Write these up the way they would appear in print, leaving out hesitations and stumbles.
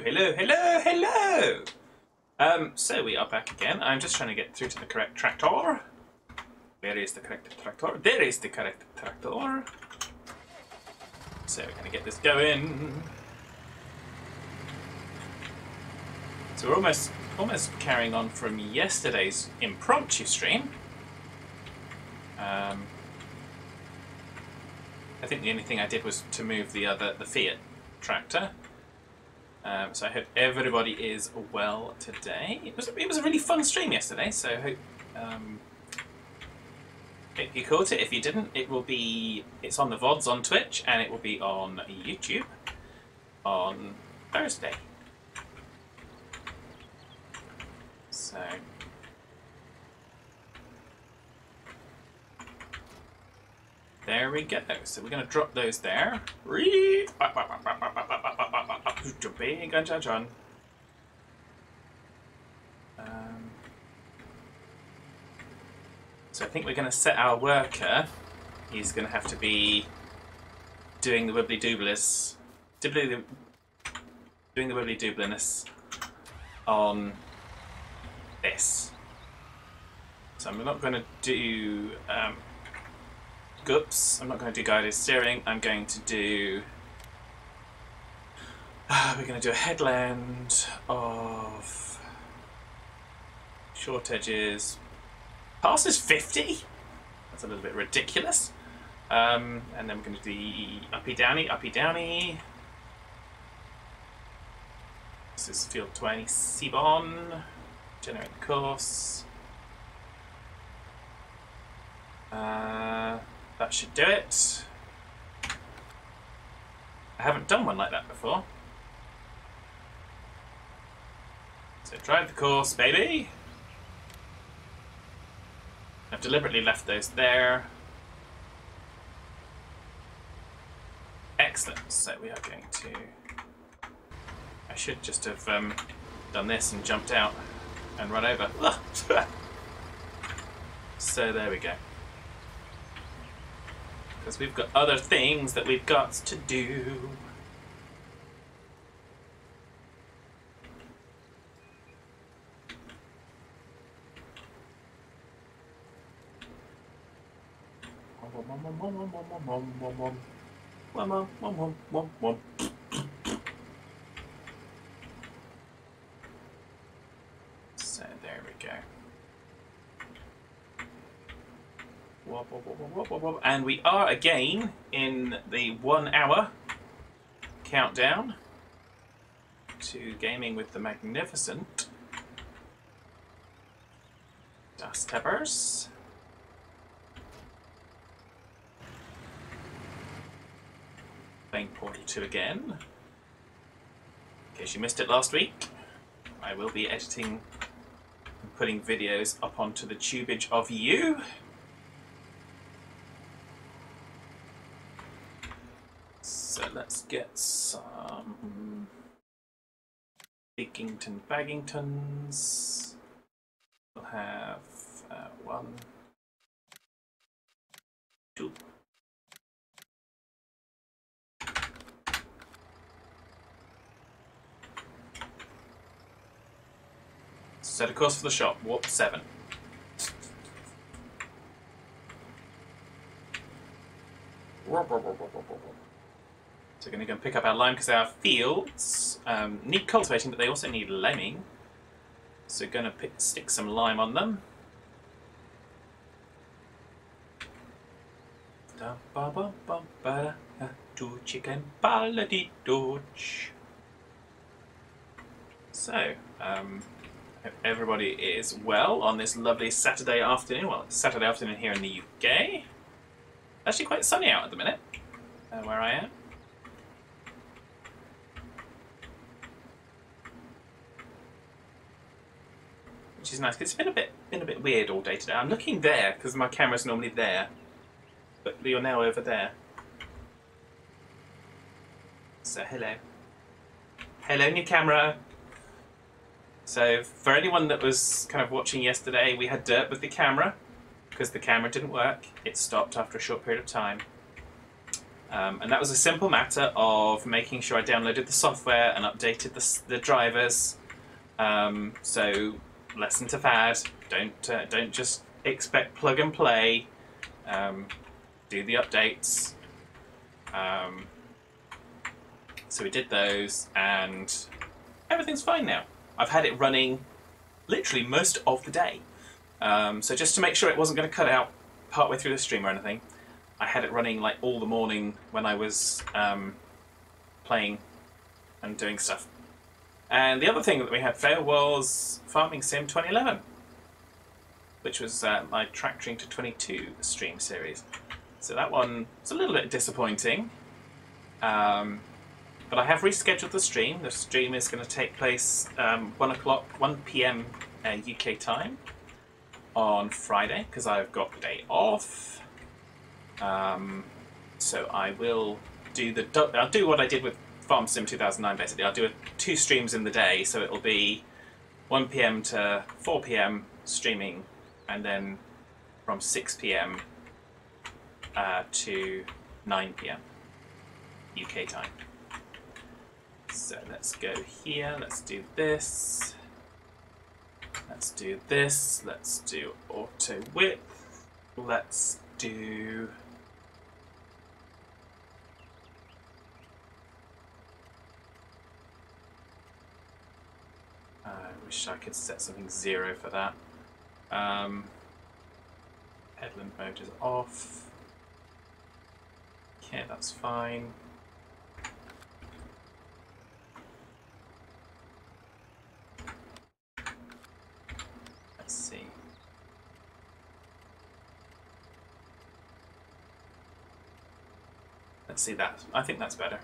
Hello, hello, hello, hello! So we are back again. I'm just trying to get through to the correct tractor. Where is the correct tractor? There is the correct tractor. So we're going to get this going. So we're almost carrying on from yesterday's impromptu stream. I think the only thing I did was to move the Fiat tractor. So I hope everybody is well today. It was a really fun stream yesterday, so I hope you caught it. If you didn't, it's on the VODs on Twitch, and it will be on YouTube on Thursday. So there we go. So we're going to drop those there. So I think we're going to set our worker. He's going to have to be doing the wibbly doobliness, doing the wibbly doobliness on this. So I'm not going to do goops. I'm not going to do guided steering. I'm going to do. We're going to do a headland of short edges. Passes 50? That's a little bit ridiculous. And then we're going to do uppy downy, uppy downy. This is field 20 Cbon. Generate the course. That should do it. I haven't done one like that before. So drive the course, baby. I've deliberately left those there. Excellent. So we are going to... I should just have done this and jumped out and run over. So there we go. Because we've got other things that we've got to do. So there we go. And we are again in the 1 hour countdown to gaming with the magnificent Dust Peppers. Playing Portal 2 again. In case you missed it last week, I will be editing and putting videos up onto the tubage of you. So let's get some Biggington Baggingtons. We'll have 1, 2. Set a course for the shop, warp 7. So we're going to go and pick up our lime because our fields need cultivating, but they also need liming. So we're going to stick some lime on them. Chicken So, hope everybody is well on this lovely Saturday afternoon. Well, it's Saturday afternoon here in the UK. Actually quite sunny out at the minute, where I am. Which is nice, because it's been a bit weird all day today. I'm looking there, because my camera's normally there. But you're now over there. So, hello. Hello, new camera. So, for anyone that was kind of watching yesterday, we had dirt with the camera. Because the camera didn't work. It stopped after a short period of time. And that was a simple matter of making sure I downloaded the software and updated the drivers. So, lesson to Fad, don't just expect plug and play. Do the updates. So we did those, and everything's fine now. I've had it running literally most of the day. So just to make sure it wasn't going to cut out partway through the stream or anything, I had it running like all the morning when I was playing and doing stuff. And the other thing that we had fail was Farming Sim 2011, which was my Tractoring to 22 stream series. So that one was a little bit disappointing. But I have rescheduled the stream. The stream is going to take place 1 p.m. UK time on Friday, because I've got the day off. So I will do I'll do what I did with Farm Sim 2009 basically. I'll do 2 streams in the day, so it'll be 1 p.m. to 4 p.m. streaming, and then from 6 p.m. To 9 p.m. UK time. So let's go here, let's do this. Let's do this, let's do auto width. Let's do... I wish I could set something 0 for that. Headland mode is off. Okay, that's fine. Let's see. Let's see that. I think that's better.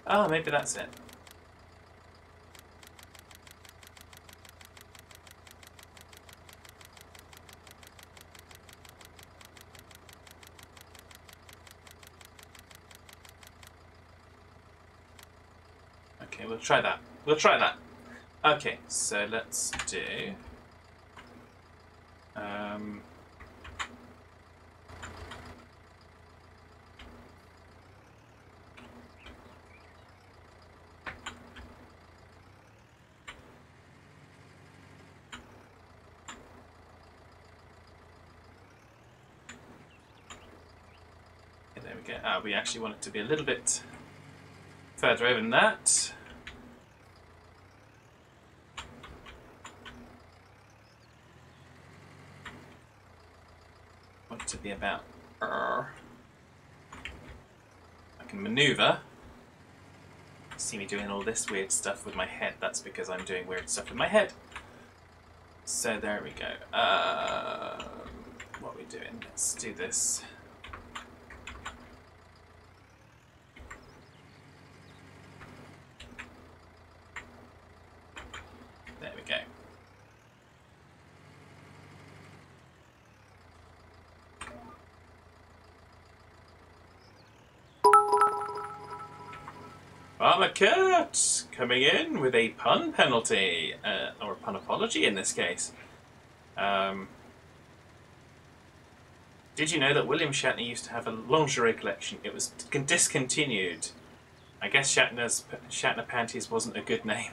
Ah, maybe that's it. Okay, we'll try that. We'll try that. Okay, so let's do... there we go. We actually want it to be a little bit further over than that. Want it to be about... I can maneuver. See me doing all this weird stuff with my head. That's because I'm doing weird stuff with my head. So there we go. What are we doing? Let's do this. There we go. Farmer Kurt coming in with a pun penalty, or a pun apology in this case. Did you know that William Shatner used to have a lingerie collection? It was discontinued. I guess Shatner Panties wasn't a good name.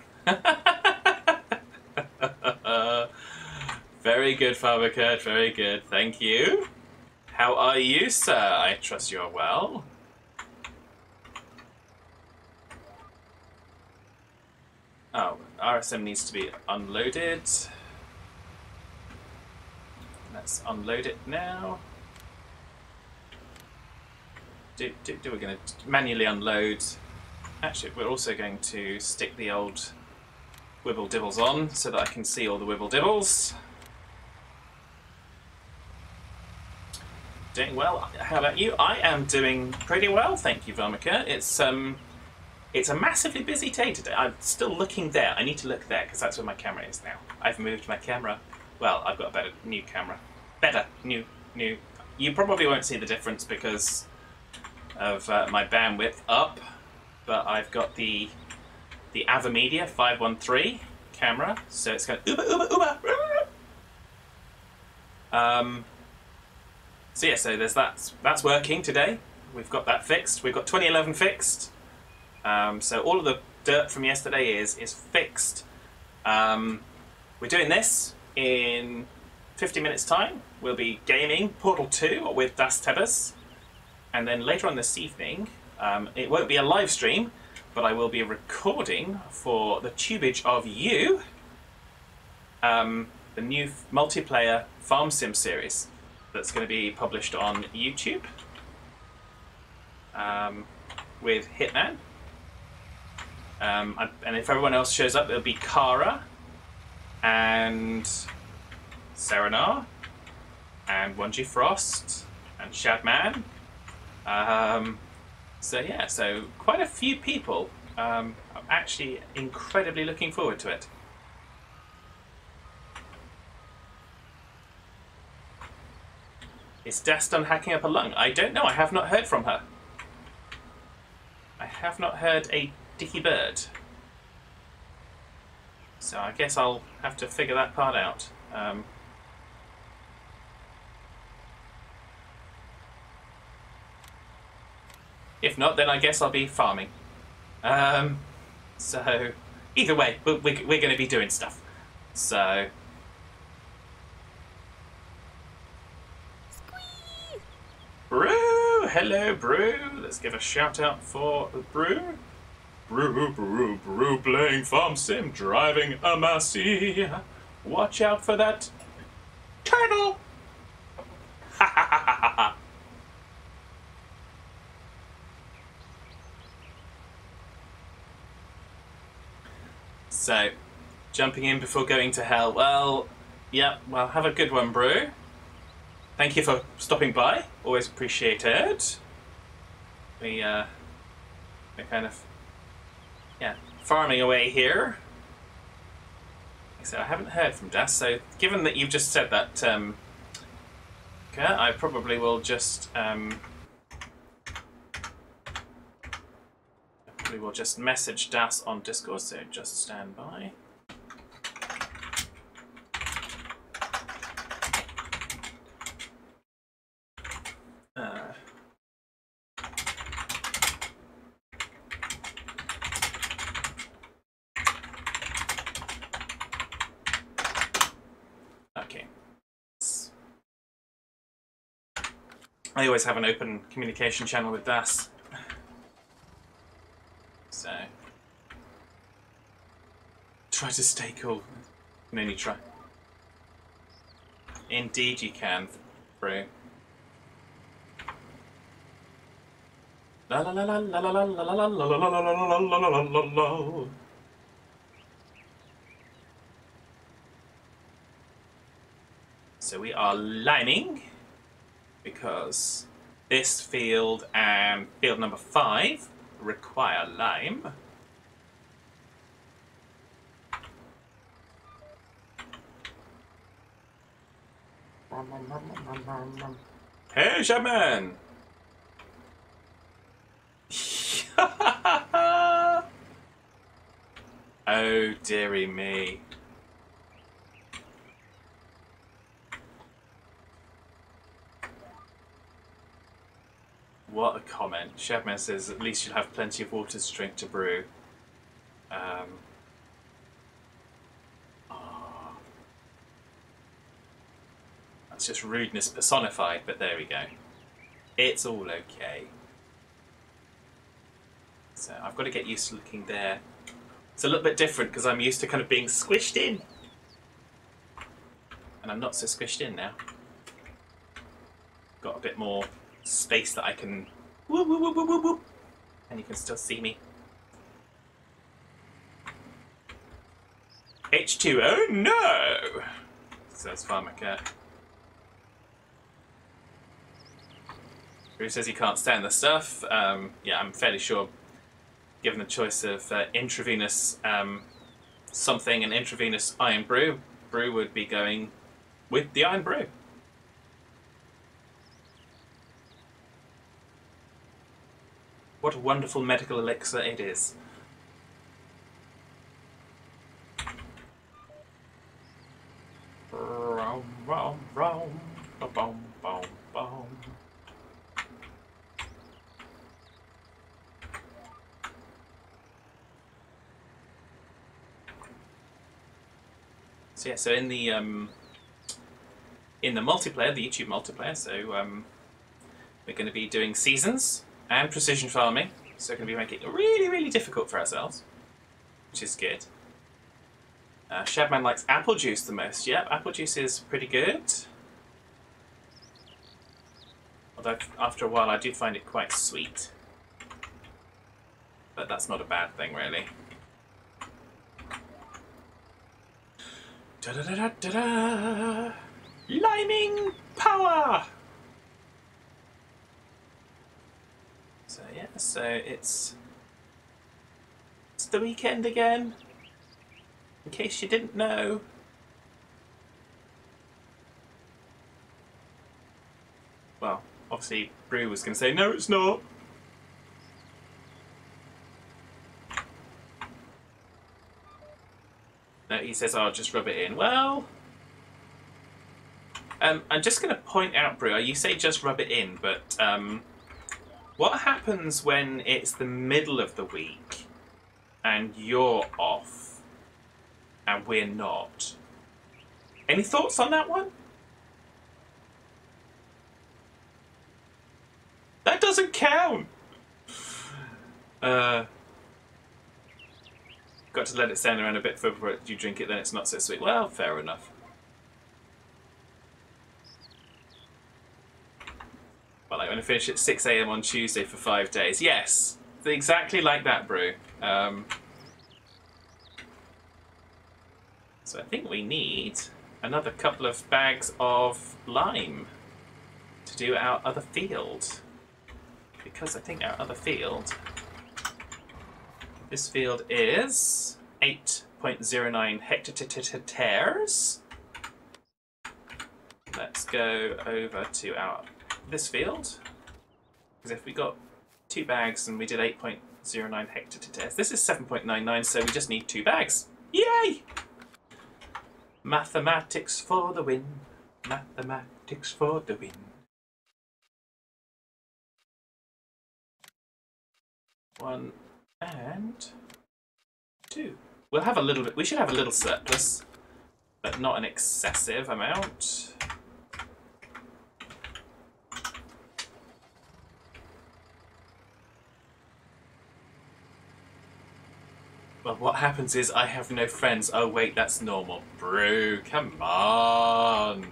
Very good, Farmer Kurt, very good. Thank you. How are you, sir? I trust you are well. Oh, RSM needs to be unloaded. Let's unload it now. We're going to manually unload. Actually, we're also going to stick the old wibble dibbles on so that I can see all the wibble dibbles. Doing well. How about you? I am doing pretty well, thank you, Varmika. It's a massively busy day today. I'm still looking there. I need to look there because that's where my camera is now. I've moved my camera. Well, I've got a better new camera. Better new. You probably won't see the difference because of my bandwidth up, but I've got the AVerMedia 513 camera, so it's going uber. So yeah, so there's that. That's working today. We've got that fixed. We've got 2011 fixed. So all of the dirt from yesterday is fixed. We're doing this in 50 minutes time. We'll be gaming Portal 2 with Das Tebbers. And then later on this evening, it won't be a live stream, but I will be recording for the Tubage of You, the new multiplayer farm sim series that's going to be published on YouTube with Hitman. And if everyone else shows up, it'll be Kara and Serenar and Wonji Frost and Shadman. So yeah, so quite a few people. I'm actually incredibly looking forward to it. Is Das done hacking up a lung? I don't know, I have not heard from her. I have not heard a dicky bird. So I guess I'll have to figure that part out. If not, then I guess I'll be farming. So either way, we're going to be doing stuff. So... Brew! Hello, Brew! Let's give a shout out for Brew. Brew, playing farm sim, driving a Massey. Watch out for that turtle! Ha ha ha ha ha! So, jumping in before going to hell. Well, yeah, well, have a good one, Brew. Thank you for stopping by. Always appreciated. We're kind of, yeah, farming away here. So I haven't heard from Das, so given that you've just said that, okay, I probably will just, message Das on Discord, so just stand by. Okay. I always have an open communication channel with Das. So, try to stay cool. You can only try. Indeed you can, Brew. La la la la la la la la la la la la la la la la. So we are liming because this field and field number 5 require lime. Hey, Shadman! Oh, dearie me. What a comment. Shadman says, at least you'll have plenty of water to drink to Brew. Oh. That's just rudeness personified, but there we go. It's all okay. So I've got to get used to looking there. It's a little bit different because I'm used to kind of being squished in. And I'm not so squished in now. Got a bit more space that I can whoop, whoop, whoop, whoop, whoop, and you can still see me. H2O, no! Says Farmer Cat. Drew says he can't stand the stuff. Yeah, I'm fairly sure, given the choice of intravenous something and intravenous iron brew, Brew would be going with the iron brew. What a wonderful medical elixir it is. Vroom, vroom, vroom. So yeah, so in the multiplayer, the YouTube multiplayer, so we're going to be doing seasons and precision farming. So we're going to be making it really, really difficult for ourselves, which is good. Shabman likes apple juice the most. Yep, apple juice is pretty good. Although after a while I do find it quite sweet. But that's not a bad thing, really. Da-da-da-da-da-da! Liming power! So yeah, so it's the weekend again, in case you didn't know. Well, obviously Brew was going to say, no it's not. No, he says, I'll just rub it in. Well, I'm just going to point out, Brew, you say just rub it in, but what happens when it's the middle of the week and you're off and we're not? Any thoughts on that one? That doesn't count! Got to let it stand around a bit before you drink it, then it's not so sweet. Well, fair enough. Well, like when I finish at 6 AM on Tuesday for 5 days. Yes, exactly like that, Brew. So I think we need another couple of bags of lime to do our other field. Because I think our other field, this field is 8.09 hectares. Let's go over to this field, because if we got 2 bags and we did 8.09 hectares, this is 7.99, so we just need 2 bags. Yay! Mathematics for the win. Mathematics for the win. 1 and 2. We'll have a little bit. We should have a little surplus, but not an excessive amount. Well, what happens is I have no friends. Oh wait, that's normal. Brew, come on.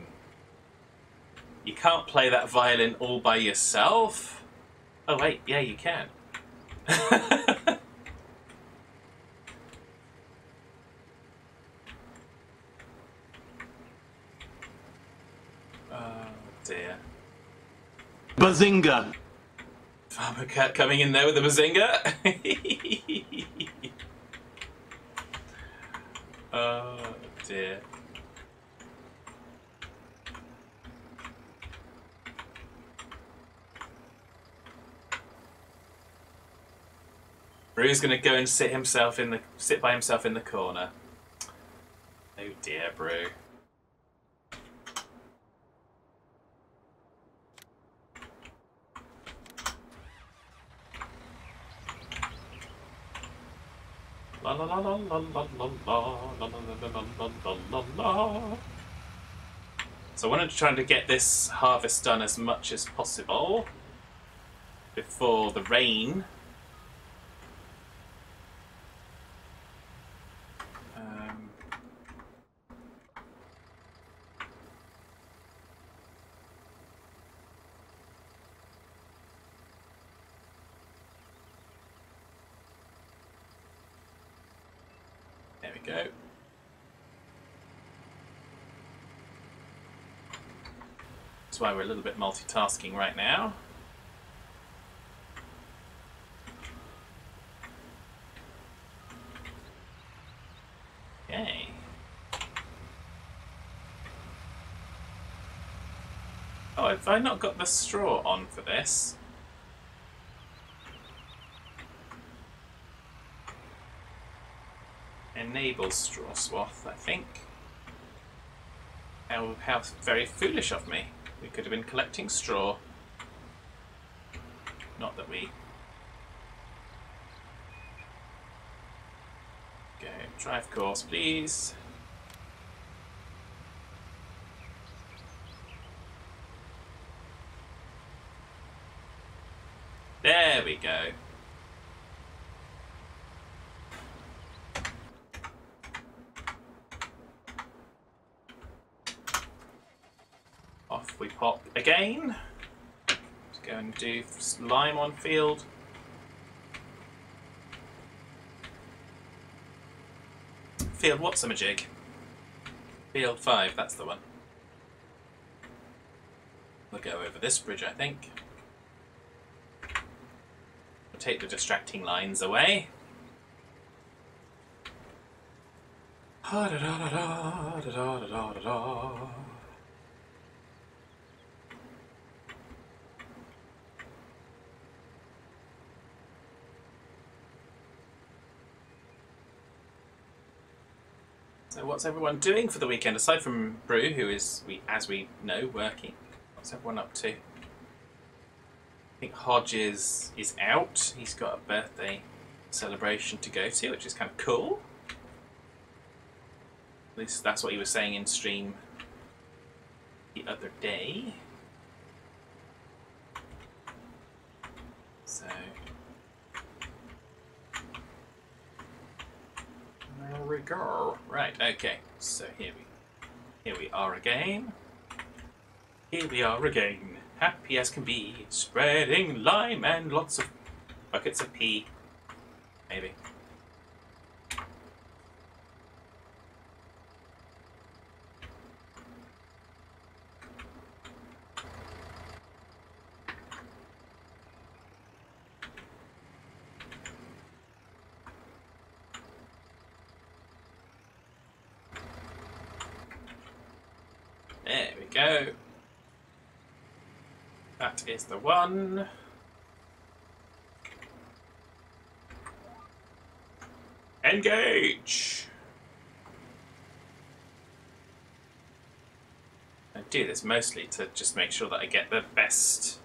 You can't play that violin all by yourself. Oh wait, yeah you can. Oh dear. Bazinga! Farmer Cat coming in there with a bazinga. Oh dear. Brew's gonna go and sit by himself in the corner. Oh dear, Brew. La la la la la la la la la la la la. So I wanted to try to get this harvest done as much as possible before the rain. There we go. That's why we're a little bit multitasking right now. Okay. Oh, have I not got the straw on for this? Enable straw swath, I think. How very foolish of me. We could have been collecting straw. Not that we... Go, drive course, please. we go. Off we pop again. Let's go and do lime on field. Field what's-a-majig? Field 5, that's the one. We'll go over this bridge, I think. We'll take the distracting lines away. So what's everyone doing for the weekend, aside from Brew, who is, as we know, working? What's everyone up to? I think Hodge is out. He's got a birthday celebration to go to, which is kind of cool. At least that's what he was saying in stream the other day. So there we go. Right, okay. So here we are again. Here we are again. Happy as can be, spreading lime and lots of buckets of pee. Maybe. There we go. That is the one. Engage! I do this mostly to just make sure that I get the best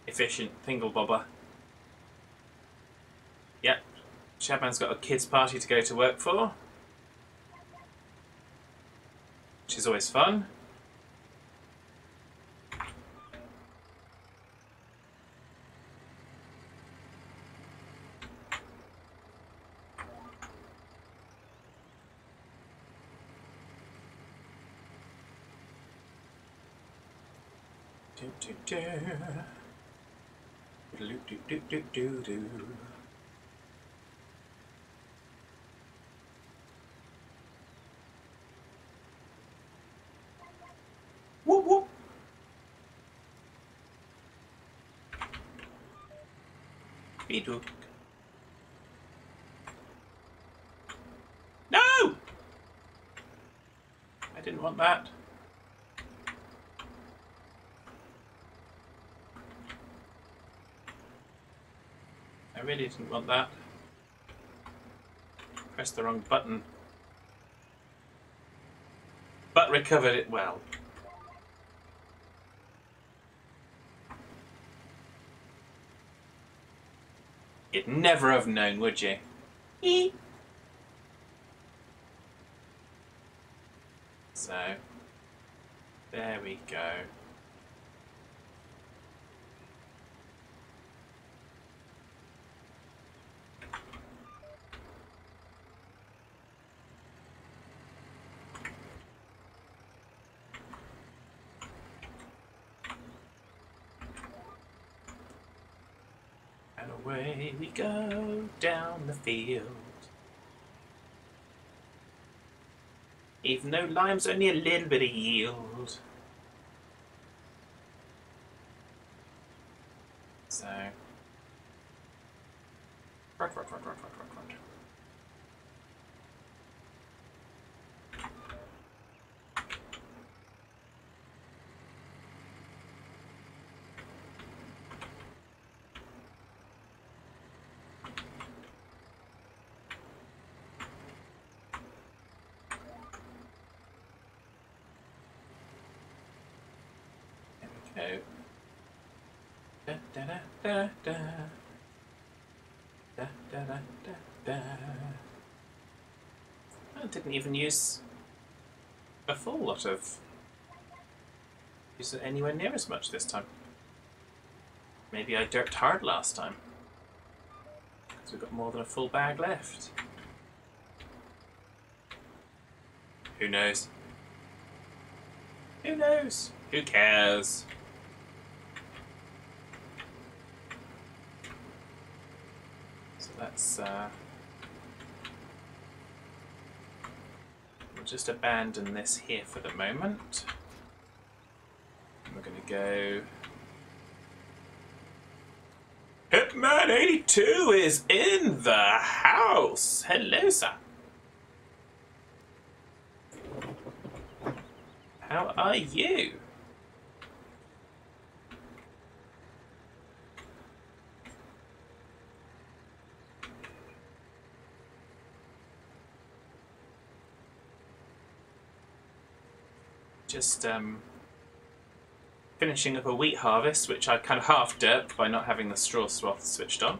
efficient thingle-bobber. Yep, Shabman's got a kids' party to go to work for, which is always fun. Whoop whoop. Speedhook. No! I didn't want that. I really didn't want that. Pressed the wrong button. But recovered it well. You'd never have known, would you? Eee. So, there we go. And away we go down the field. Even though lime's only a little bit of yield. So. Run. There we go. Da da da da da. Da da da da da. I didn't even use a full lot of. Use it anywhere near as much this time. Maybe I dirked hard last time. So we've got more than a full bag left. Who knows? Who knows? Who cares? So let's we'll just abandon this here for the moment. We're going to go... Hitman82 is in the house! Hello, sir. How are you? Just finishing up a wheat harvest, which I kind of half derped by not having the straw swath switched on.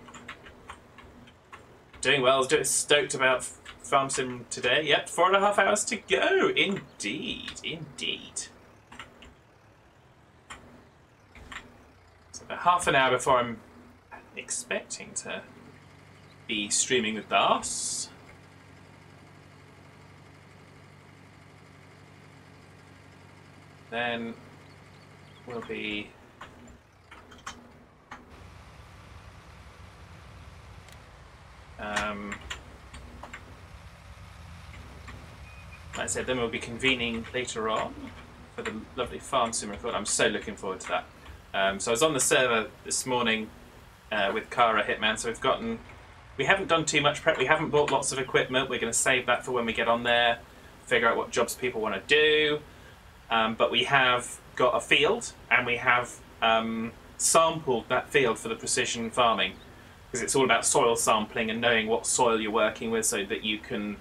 Doing well, stoked about Farm Sim today. Yep, 4.5 hours to go. Indeed, indeed. So about half an hour before I'm expecting to be streaming with Das. Then we'll be like I said, then we'll be convening later on for the lovely Farm Sim record. I'm so looking forward to that. So I was on the server this morning with Kara Hitman, so we haven't done too much prep, we haven't bought lots of equipment, we're going to save that for when we get on there, figure out what jobs people want to do, but we have got a field, and we have sampled that field for the precision farming, because it's all about soil sampling and knowing what soil you're working with so that you can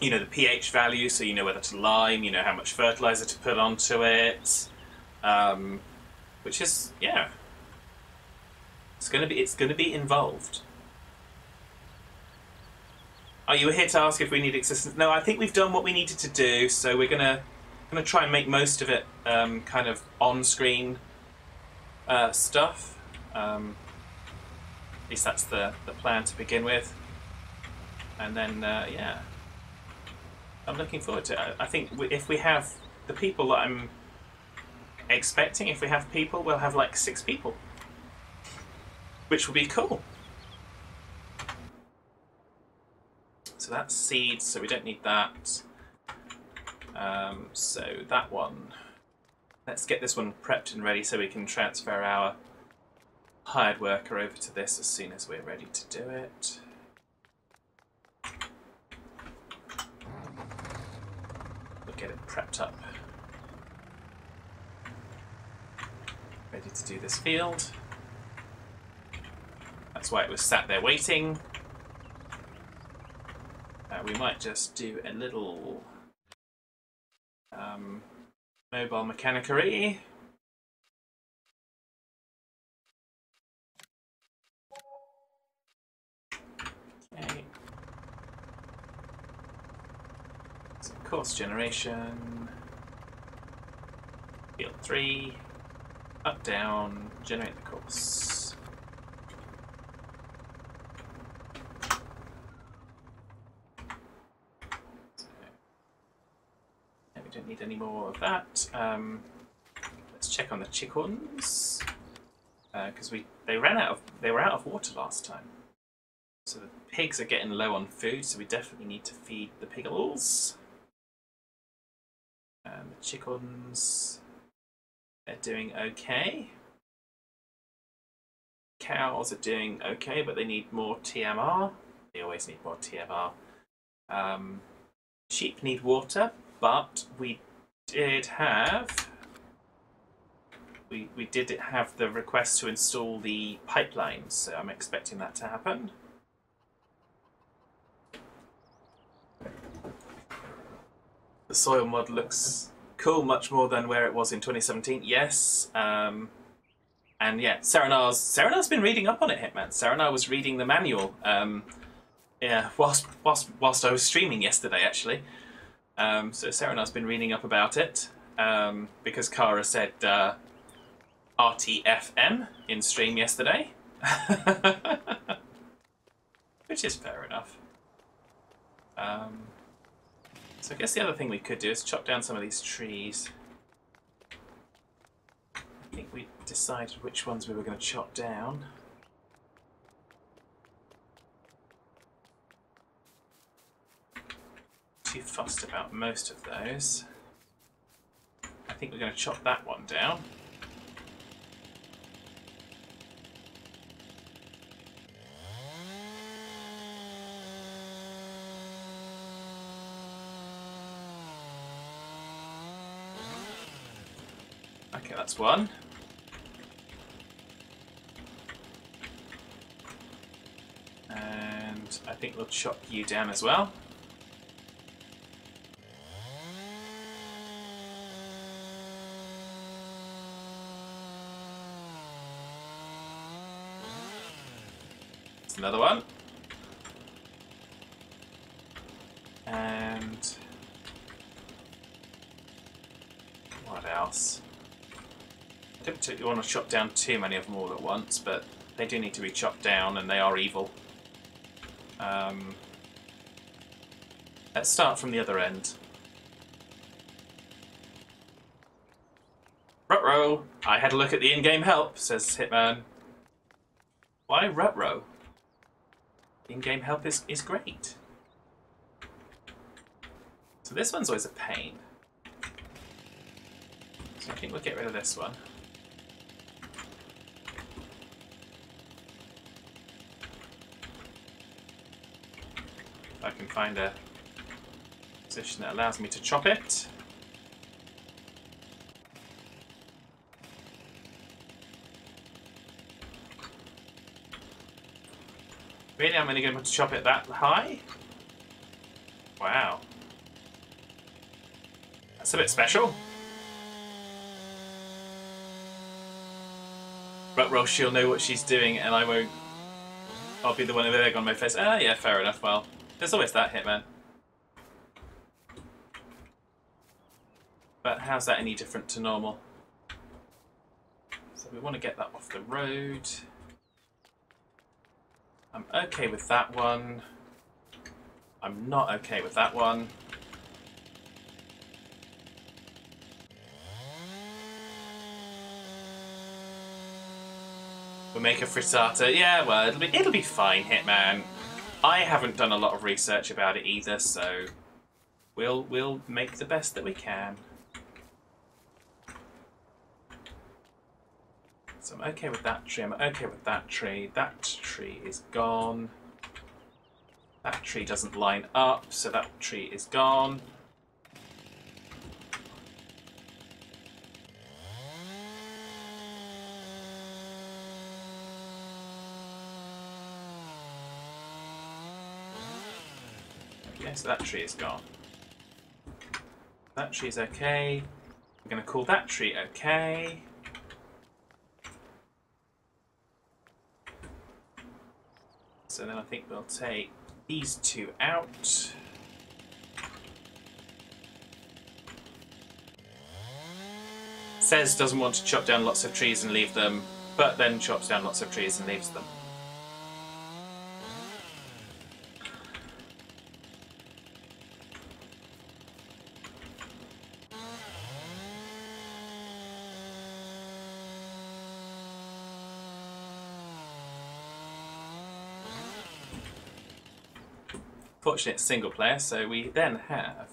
you know the pH value, so you know whether to lime, you know how much fertilizer to put onto it, which is, yeah, it's going to be involved. Are you here to ask if we need assistance? No, I think we've done what we needed to do, so we're gonna try and make most of it kind of on-screen stuff. At least that's the plan to begin with, and then yeah, I'm looking forward to it. I think if we have the people that I'm expecting, if we have people, we'll have like 6 people, which will be cool. So that's seeds, so we don't need that. So that one, let's get this one prepped and ready so we can transfer our hired worker over to this as soon as we're ready to do it. We'll get it prepped up. Ready to do this field. That's why it was sat there waiting. We might just do a little mobile mechanicary. Okay. So course generation. Field 3. Up, down, generate the course. Don't need any more of that. Let's check on the chickens because they were out of water last time. So the pigs are getting low on food, so we definitely need to feed the piggles. The chickens, they're doing okay. Cows are doing okay, but they need more TMR. They always need more TMR. Sheep need water. But we did have the request to install the pipelines, so I'm expecting that to happen. The soil mod looks cool, much more than where it was in 2017. Yes, and yeah, Serenar's been reading up on it. Hitman. Serenar was reading the manual. Yeah, whilst I was streaming yesterday, actually. So Serenar's been reading up about it because Kara said RTFM in stream yesterday. which is fair enough. So I guess the other thing we could do is chop down some of these trees. I think we decided which ones we were going to chop down. Too fussed about most of those. I think we're going to chop that one down. Okay, that's one. And I think we'll chop you down as well. That's another one. And what else? I don't particularly want to chop down too many of them all at once, but they do need to be chopped down and they are evil. Let's start from the other end. Ruh-roh! I had a look at the in-game help, says Hitman. Why ruh-roh? In-game help is great. So this one's always a pain. So I think we'll get rid of this one. If I can find a position that allows me to chop it. Really, I'm only going to chop it that high? Wow. That's a bit special. Ruh-roh, she'll know what she's doing and I won't. I'll be the one with egg on my face. Ah, yeah, fair enough. Well, there's always that, Hitman. But how's that any different to normal? So we want to get that off the road. I'm okay with that one. I'm not okay with that one. We'll make a frittata. Yeah, well, it'll be fine, Hitman. I haven't done a lot of research about it either, so we'll make the best that we can. So I'm okay with that tree. I'm okay with that tree. That tree is gone. That tree doesn't line up, so that tree is gone. Okay, so that tree is gone. That tree's okay. We're going to call that tree okay. So then I think we'll take these two out. Says doesn't want to chop down lots of trees and leave them, but then chops down lots of trees and leaves them. Fortunately, it's single player, so we then have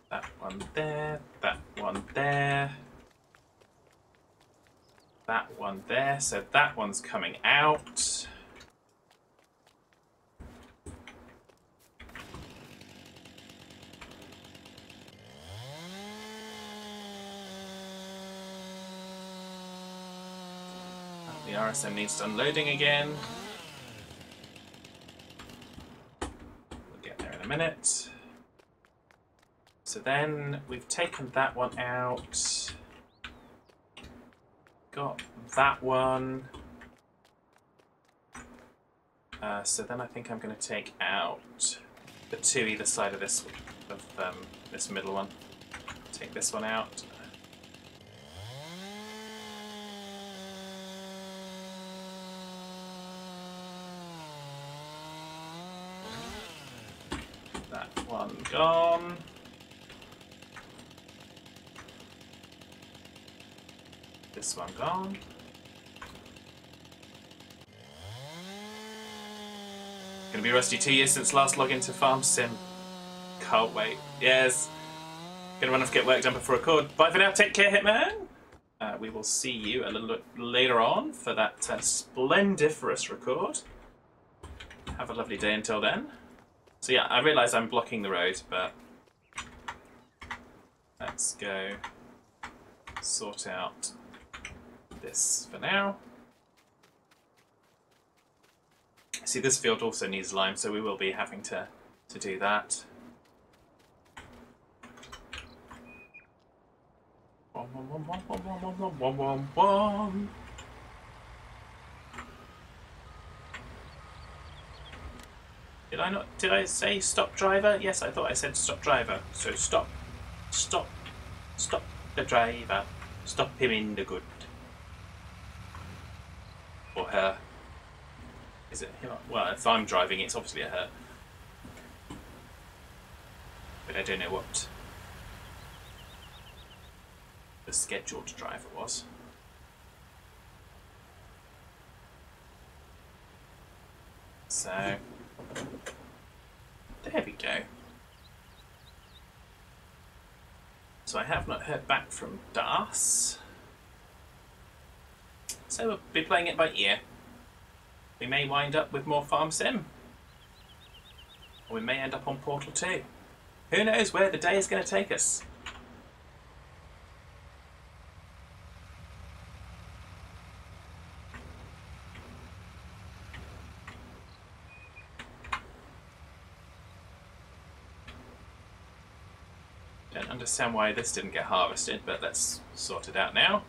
that one there, that one there, that one there, so that one's coming out. The RSM needs unloading again. Minute. So then we've taken that one out, got that one. So then I think I'm going to take out the two either side of this middle one. Take this one out. gone. This one gone. Gonna be rusty 2 years since last login to Farm Sim. Can't wait. Yes. Gonna run off, get work done before record. Bye for now. Take care, Hitman. We will see you a little bit later on for that splendiferous record. Have a lovely day until then. So yeah, I realise I'm blocking the road, but let's go sort out this for now. See, this field also needs lime, so we will be having to do that. Did I say stop driver? Yes, I thought I said stop driver. So stop the driver. Stop him in the good. Or her. Is it him? Well, if I'm driving, it's obviously a her. But I don't know what the scheduled driver was. So, there we go. So I have not heard back from Das. So we'll be playing it by ear. We may wind up with more Farm Sim. Or we may end up on Portal 2. Who knows where the day is going to take us? Don't understand why this didn't get harvested, but let's sort it out now.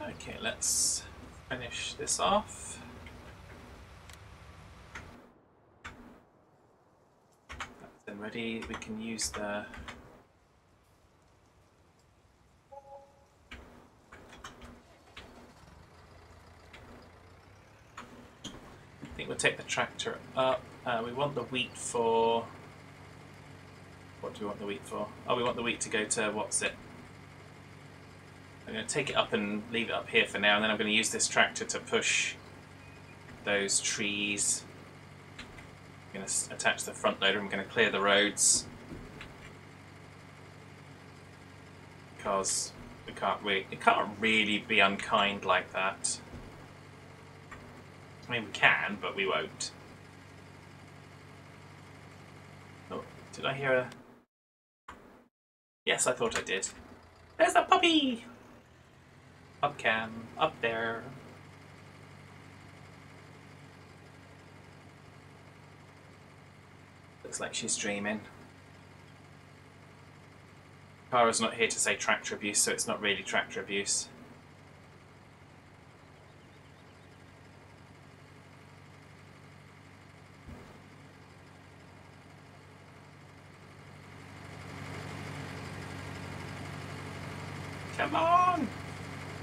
Okay, let's finish this off. That's then ready. We can use the I think we'll take the tractor up. We want the wheat for... What do we want the wheat for? Oh, we want the wheat to go to, what's it? I'm going to take it up and leave it up here for now, and then I'm going to use this tractor to push those trees. I'm going to attach the front loader. I'm going to clear the roads because it can't really be unkind like that. I mean, we can, but we won't. Oh, did I hear a... Yes, I thought I did. There's a puppy! Up cam, up there. Looks like she's dreaming. Kara's not here to say tractor abuse, so it's not really tractor abuse. Come on!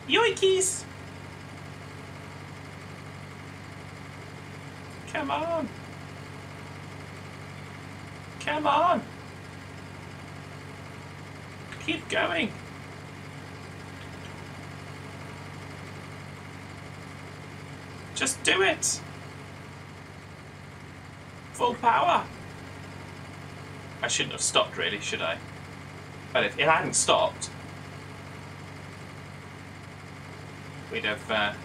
Yoinkies! Come on! Come on! Keep going! Just do it! Full power! I shouldn't have stopped really, should I? But if I hadn't stopped, we'd have,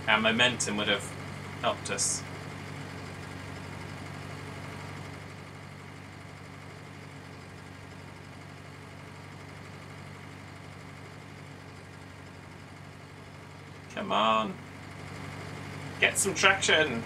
our momentum would have helped us. Come on. Get some traction.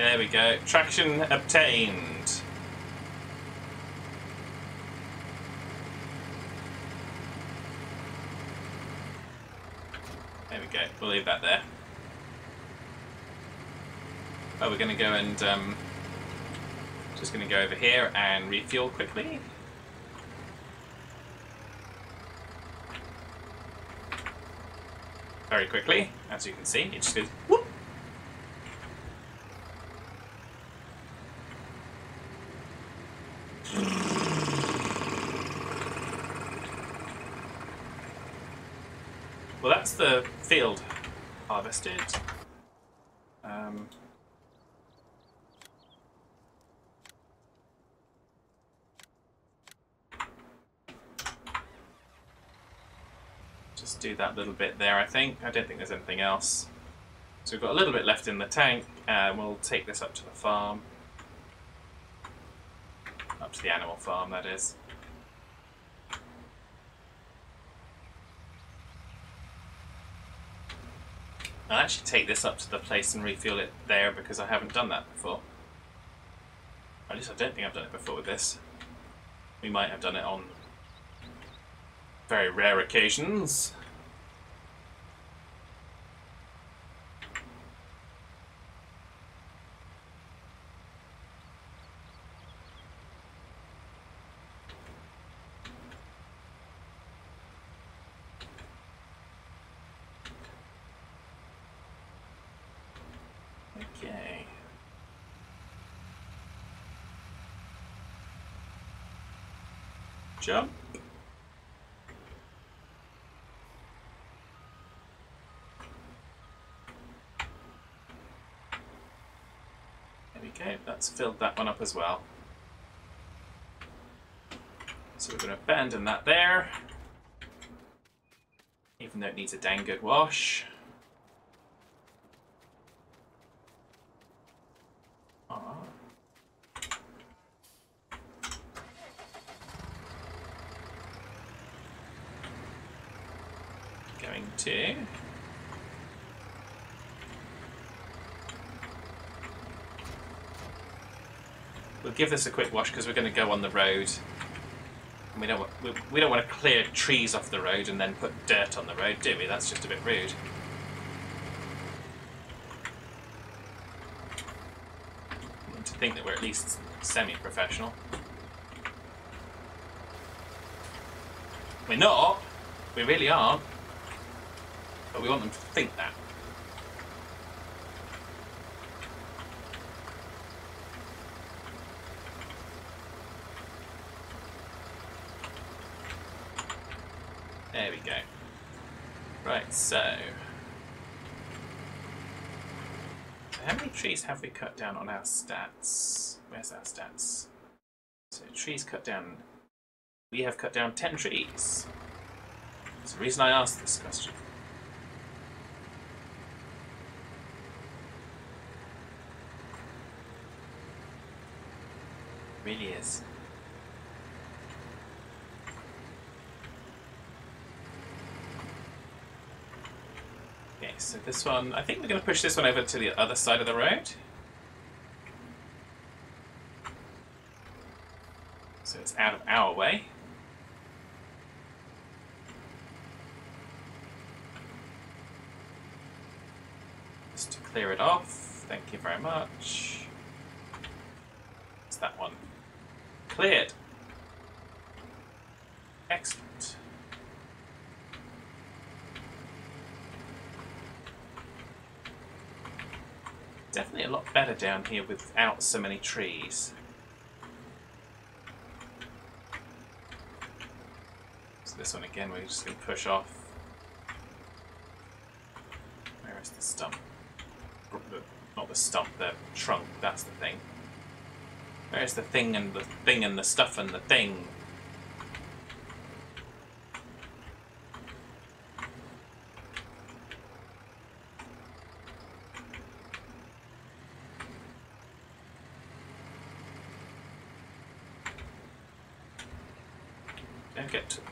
There we go. Traction obtained. There we go. We'll leave that there. Oh, we're going to go and just going to go over here and refuel quickly. Very quickly, as you can see, it just goes whoop. Well, that's the field harvested. Just do that little bit there, I think. I don't think there's anything else. So we've got a little bit left in the tank, and we'll take this up to the farm. Up to the animal farm, that is. I'll actually take this up to the place and refuel it there because I haven't done that before. At least I don't think I've done it before with this. We might have done it on very rare occasions. Okay. Jump. There we go, that's filled that one up as well. So we're going to abandon that there, even though it needs a dang good wash. Going to we'll give this a quick wash because we're going to go on the road. And we don't want to clear trees off the road and then put dirt on the road, do we? That's just a bit rude. I want to think that we're at least semi-professional. We're not. We really aren't. But we want them to think that. There we go. Right, so how many trees have we cut down on our stats? Where's our stats? So trees cut down. We have cut down 10 trees. That's the reason I asked this question. It really is. Okay, so this one, I think we're going to push this one over to the other side of the road. So it's out of our way. Just to clear it off, thank you very much. It's that one. Cleared. Excellent. Definitely a lot better down here without so many trees. So this one again we're just going to push off. Where is the stump? Not the stump, the trunk, that's the thing. Where's the thing and the thing and the stuff and the thing?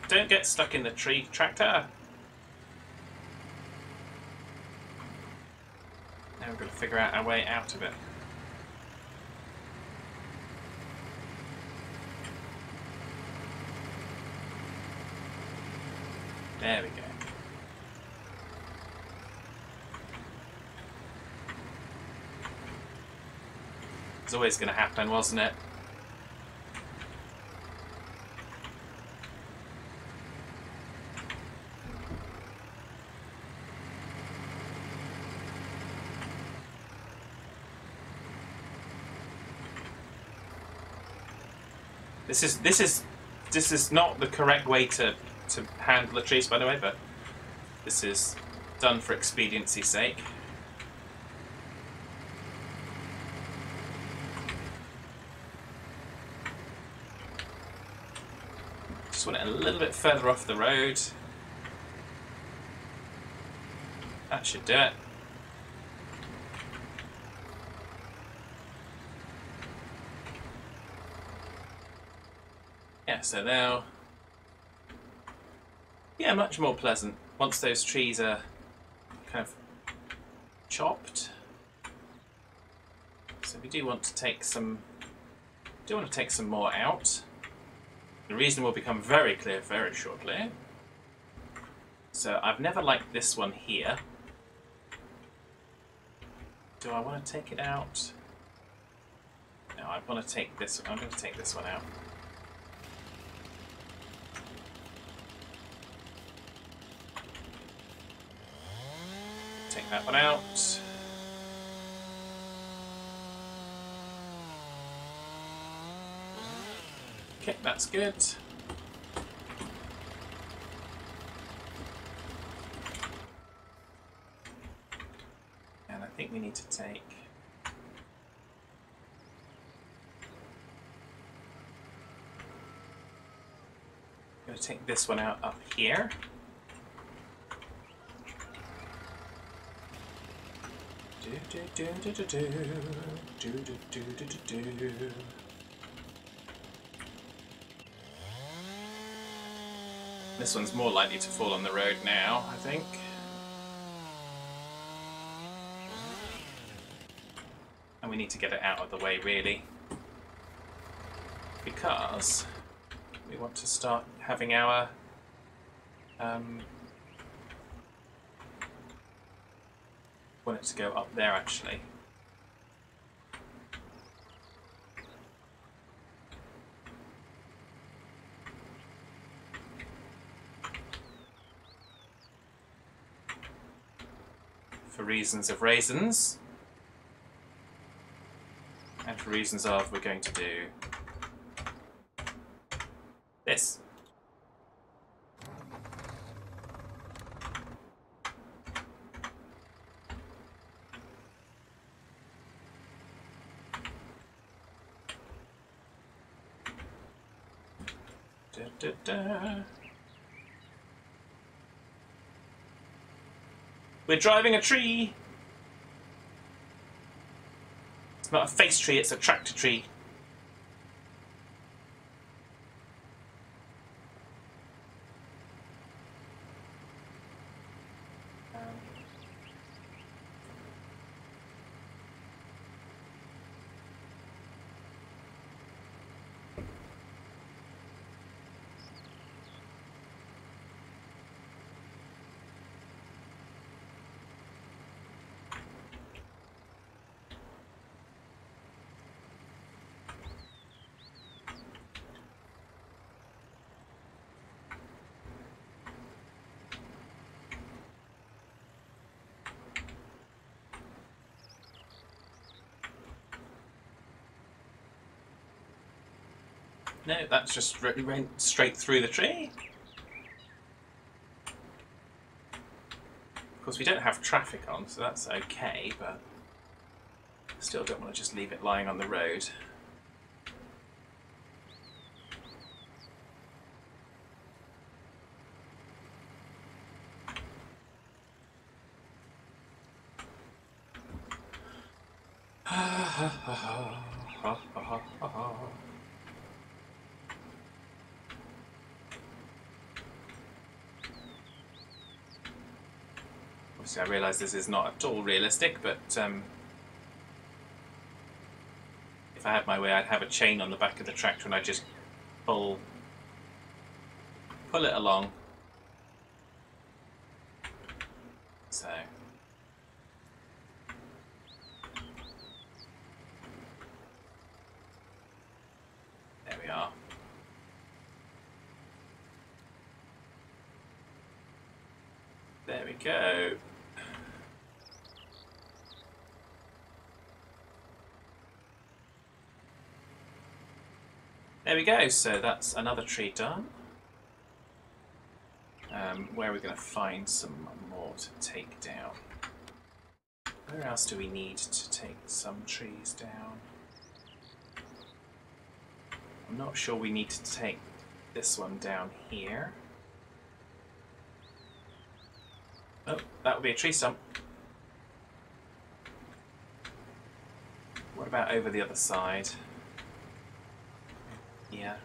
Don't get stuck in the tree, tractor. Now we've got to figure out our way out of it. was always going to happen, wasn't it? This is not the correct way to handle the trees, by the way, but this is done for expediency's sake. Just want it a little bit further off the road. That should do it. Yeah, so now, yeah, much more pleasant once those trees are kind of chopped. So we do want to take some more out. The reason will become very clear very shortly. So I've never liked this one here. Do I want to take it out? No, I want to take this. I'm going to take this one out. Take that one out. Okay, that's good. And I think we need to take... I'm going to take this one out up here. This one's more likely to fall on the road now, I think. And we need to get it out of the way, really, because we want to start having our want it to go up there, actually. For reasons of raisins, and for reasons of we're going to do this. Da, da, da. We're driving a tree! It's not a face tree, it's a tractor tree. No, that's just went straight through the tree. Of course, we don't have traffic on, so that's okay, but still don't want to just leave it lying on the road. Obviously, I realise this is not at all realistic, but if I had my way, I'd have a chain on the back of the tractor and I'd just pull it along. So. go. There we go, so that's another tree done. Where are we going to find some more to take down? Where else do we need to take some trees down? I'm not sure we need to take this one down here. Oh, that would be a tree stump. What about over the other side? Yeah.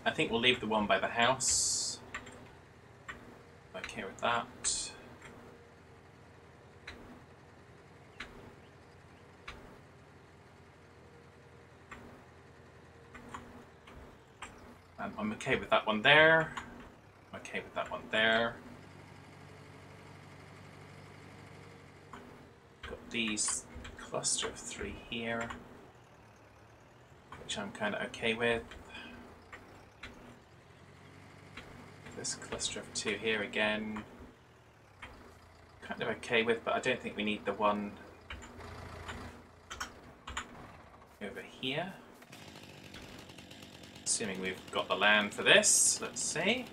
I think we'll leave the one by the house. Okay with that. I'm okay with that one there. I'm okay with that one there. Got these cluster of 3 here, which I'm kind of okay with. This cluster of 2 here again, kind of okay with, but I don't think we need the one over here. Assuming we've got the land for this, let's see.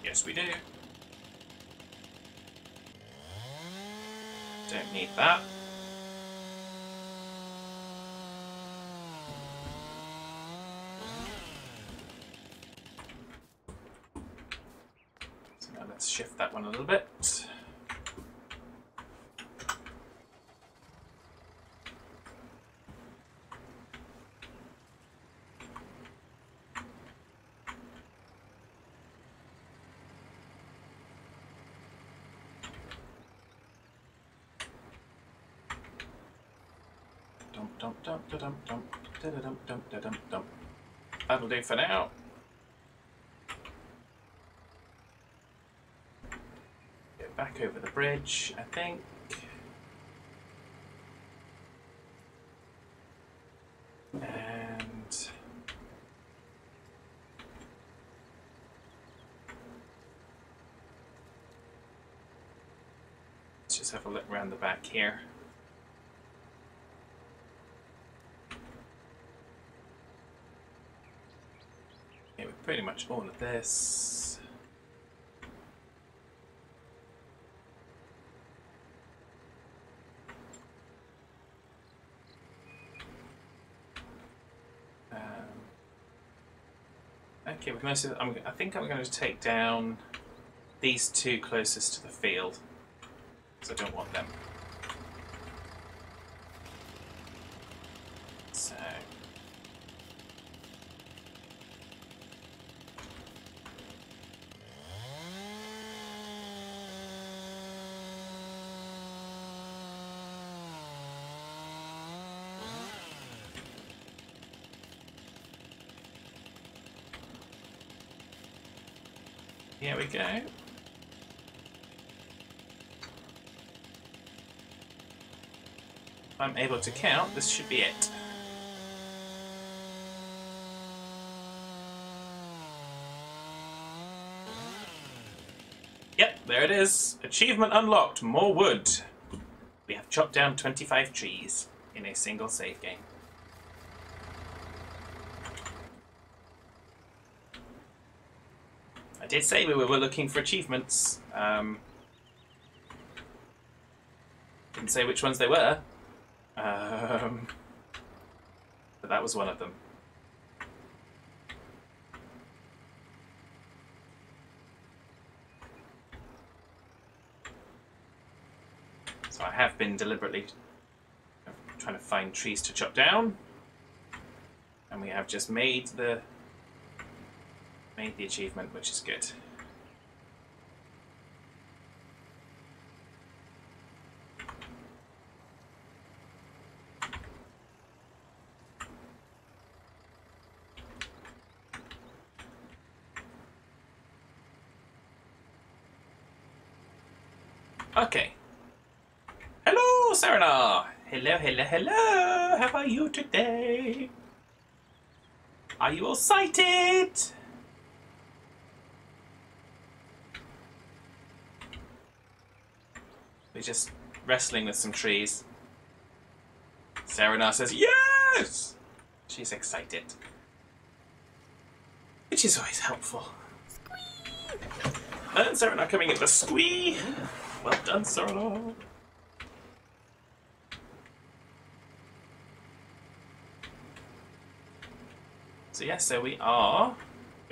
Yes, we do. Don't need that. So now let's shift that one a little bit. That'll do for now. Get back over the bridge, I think. And let's just have a look around the back here. Pretty much all of this. Okay, we can also, I think I'm going to take down these 2 closest to the field, because I don't want them. So. Here we go. If I'm able to count, this should be it. Yep, there it is. Achievement unlocked. More wood. We have chopped down 25 trees in a single save game. I did say we were looking for achievements. Didn't say which ones they were. But that was one of them. So I have been deliberately trying to find trees to chop down. And we have just made the achievement, which is good. Okay. Hello, Serena! Hello, hello, hello! How are you today? Are you all sighted? We're just wrestling with some trees. Serena says, yes! She's excited. Which is always helpful. And Serena coming in the squee. Well done, Serena. So yeah, so we've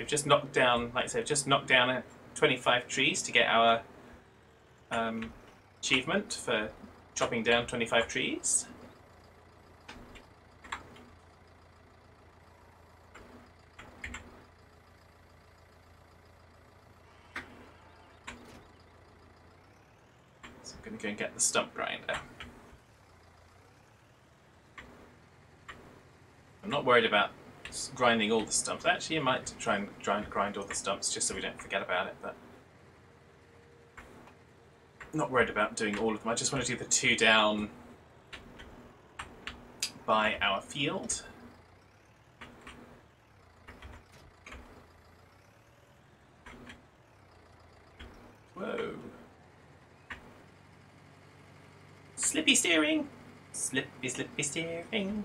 just knocked down, like I said, just knocked down 25 trees to get our achievement for chopping down 25 trees. So I'm going to go and get the stump grinder. I'm not worried about grinding all the stumps. Actually, I might try and grind all the stumps just so we don't forget about it, but not worried about doing all of them. I just want to do the 2 down by our field. Whoa. Slippy steering! Slippy, slippy steering.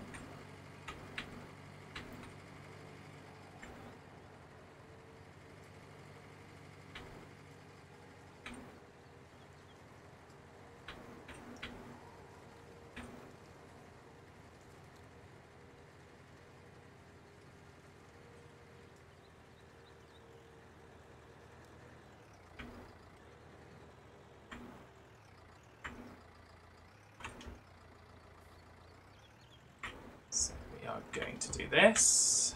So we are going to do this.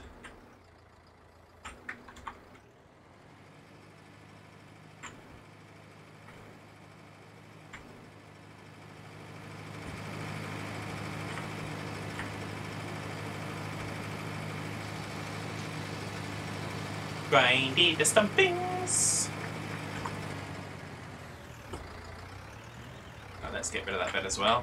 Grindy the stumpings. Now let's get rid of that bit as well.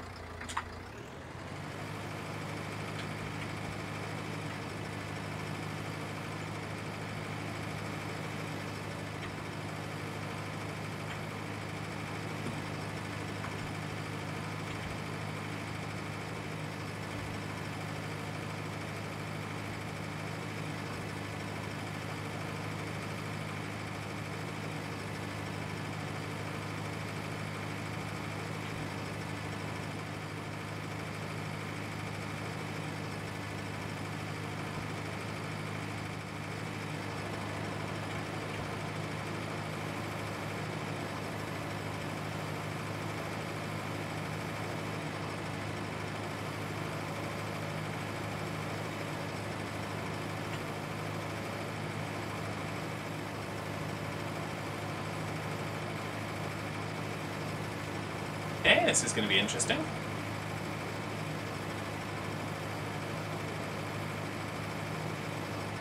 Okay, this is going to be interesting.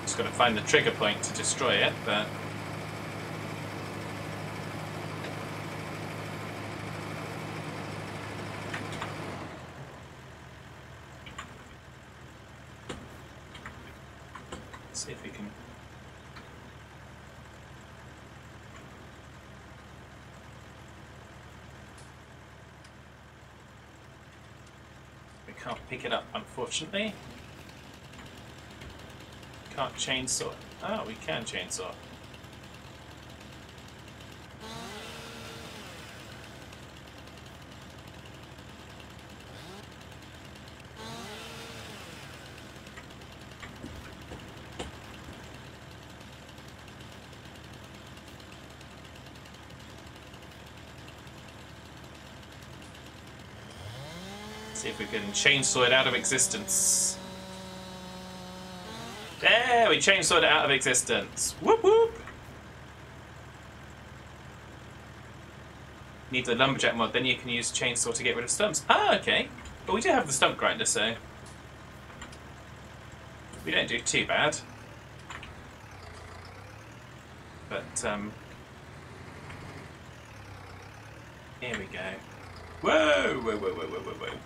Just got to find the trigger point to destroy it, but let's see if we can. Can't pick it up, unfortunately. Can't chainsaw. Oh, we can chainsaw. See if we can chainsaw it out of existence. There, we chainsawed it out of existence. Whoop whoop! Need the lumberjack mod, then you can use chainsaw to get rid of stumps. Ah, okay. But we do have the stump grinder, so we don't do too bad. But here we go. Whoa, whoa, whoa, whoa, whoa, whoa, whoa.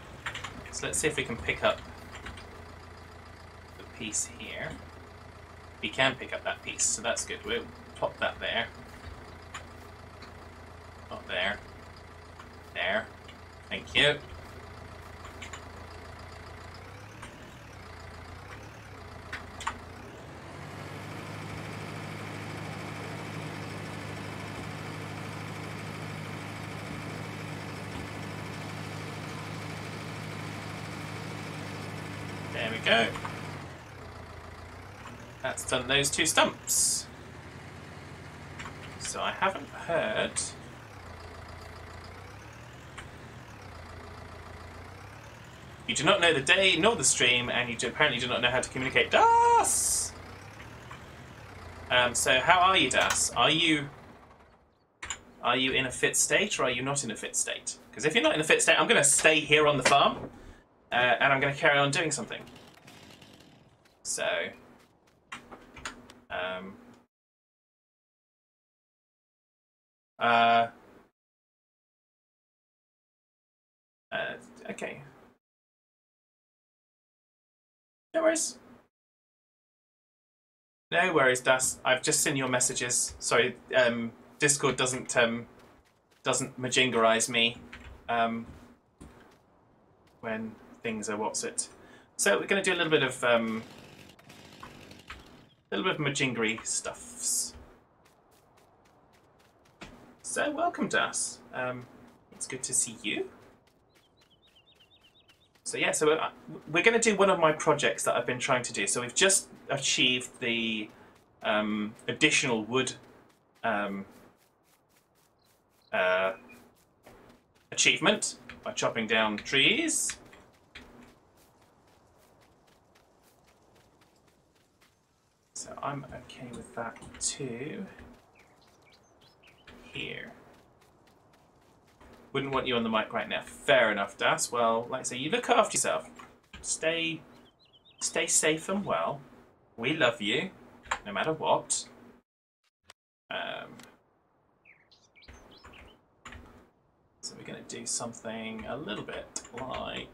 So let's see if we can pick up the piece here. We can pick up that piece, so that's good. We'll pop that there. Not there. There. Thank you. There we go. That's done those 2 stumps. So I haven't heard... You do not know the day nor the stream, and you apparently do not know how to communicate. Das! So how are you, Das? Are you in a fit state, or are you not in a fit state? Because if you're not in a fit state, I'm going to stay here on the farm, and I'm going to carry on doing something. So... okay. No worries. No worries, Das. I've just seen your messages. Sorry, Discord doesn't majingerize me when things are what's it. So we're going to do a little bit of majingery stuffs. So welcome, Das. It's good to see you. So yeah, so we're going to do one of my projects that I've been trying to do. So we've just achieved the additional wood achievement by chopping down trees. So I'm okay with that too. Here. Wouldn't want you on the mic right now. Fair enough, Das. Well, like I say, you look after yourself. Stay safe and well. We love you, no matter what. So we're going to do something a little bit like...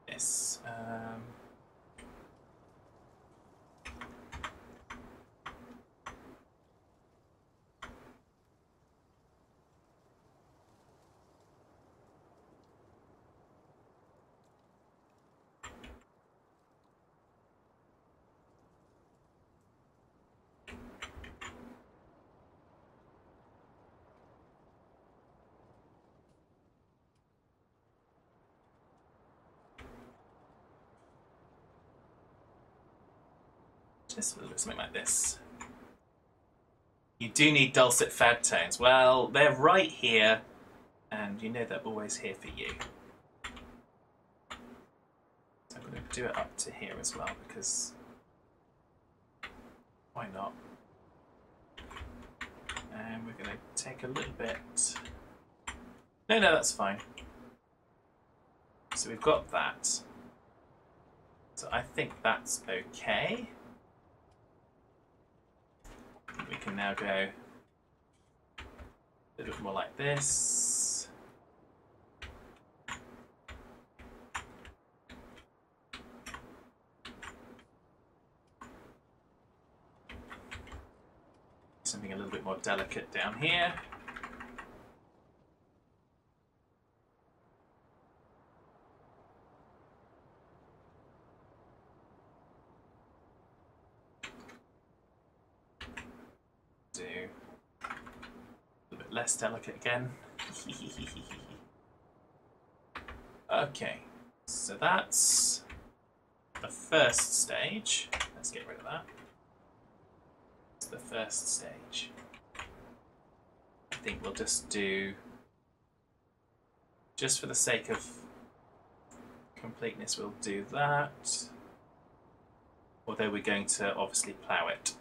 this. Just a little bit something like this. You do need dulcet fad tones. Well, they're right here, and you know they're always here for you. So I'm going to do it up to here as well, because why not? And we're going to take a little bit... No, that's fine. So we've got that. So I think that's okay. We can now go a little bit more like this. Something a little bit more delicate down here. Less delicate again. Okay, so that's the first stage. Let's get rid of that. It's the first stage. I think we'll just do, just for the sake of completeness, we'll do that. Although we're going to obviously plough it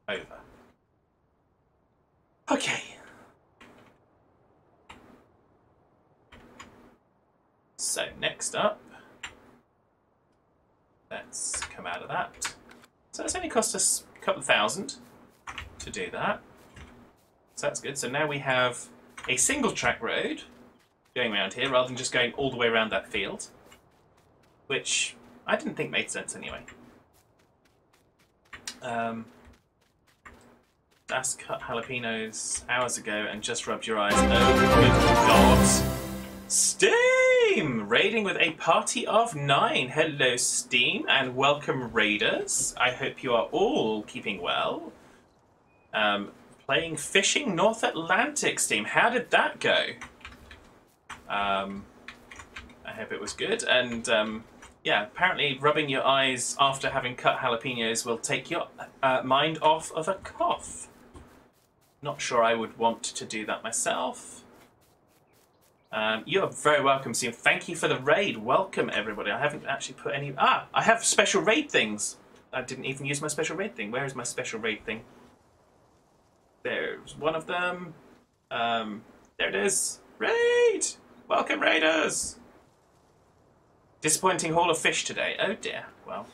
over. Okay. So next up, let's come out of that. So it's only cost us a couple of thousand to do that. So that's good. So now we have a single track road going around here rather than just going all the way around that field, which I didn't think made sense anyway. last cut jalapenos hours ago and just rubbed your eyes. Oh, good God. Steam! Raiding with a party of 9. Hello, Steam, and welcome, Raiders. I hope you are all keeping well. Playing Fishing North Atlantic, Steam. How did that go? I hope it was good. And yeah, apparently rubbing your eyes after having cut jalapenos will take your mind off of a cough. Not sure I would want to do that myself. You're very welcome, Steam. Thank you for the raid. Welcome, everybody. I haven't actually put any... Ah, I have special raid things. I didn't even use my special raid thing. Where is my special raid thing? There's one of them. There it is. Raid! Welcome, Raiders! Disappointing haul of fish today. Oh dear. Well,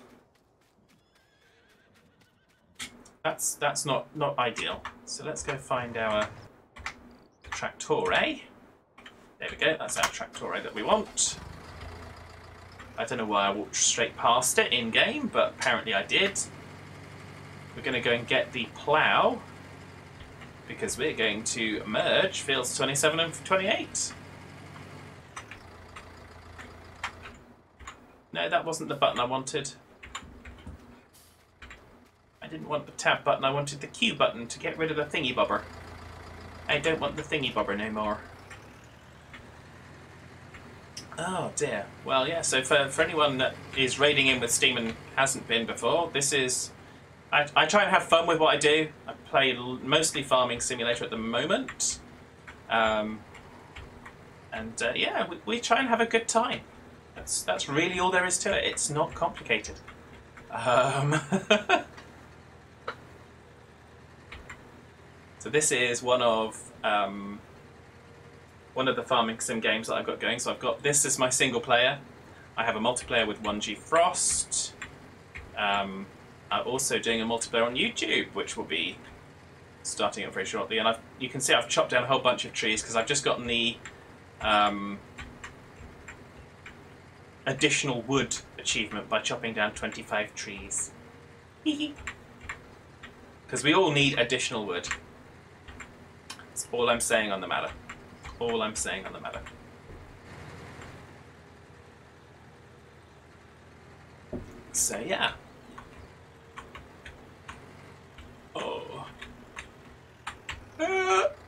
that's not ideal. So let's go find our Tractore. There we go. That's our Tractore that we want. I don't know why I walked straight past it in game, but apparently I did. We're going to go and get the plough because we're going to merge fields 27 and 28. No, that wasn't the button I wanted. I didn't want the tab button, I wanted the Q button to get rid of the thingy bobber. I don't want the thingy bobber no more. Oh dear. Well, yeah, so for anyone that is raiding in with Steam and hasn't been before, this is... I try and have fun with what I do. I play mostly Farming Simulator at the moment. Yeah, we try and have a good time. That's really all there is to it. It's not complicated. So this is one of the farming sim games that I've got going. So I've got this as my single player. I have a multiplayer with 1G Frost. I'm also doing a multiplayer on YouTube, which will be starting up very shortly. And you can see I've chopped down a whole bunch of trees because I've just gotten the additional wood achievement by chopping down 25 trees. Because we all need additional wood. That's all I'm saying on the matter. All I'm saying on the matter. So yeah. Oh.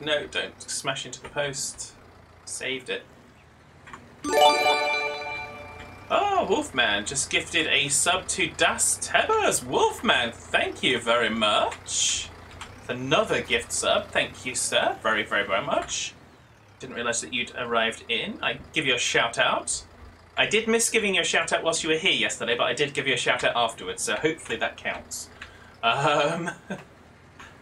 No, don't smash into the post. Saved it. Oh, Wolfman just gifted a sub to Das Tebbers. Wolfman, thank you very much. Another gift sub. Thank you, sir. Very, very, very much. Didn't realise that you'd arrived in. I give you a shout out. I did miss giving you a shout out whilst you were here yesterday, but I did give you a shout out afterwards, so hopefully that counts. And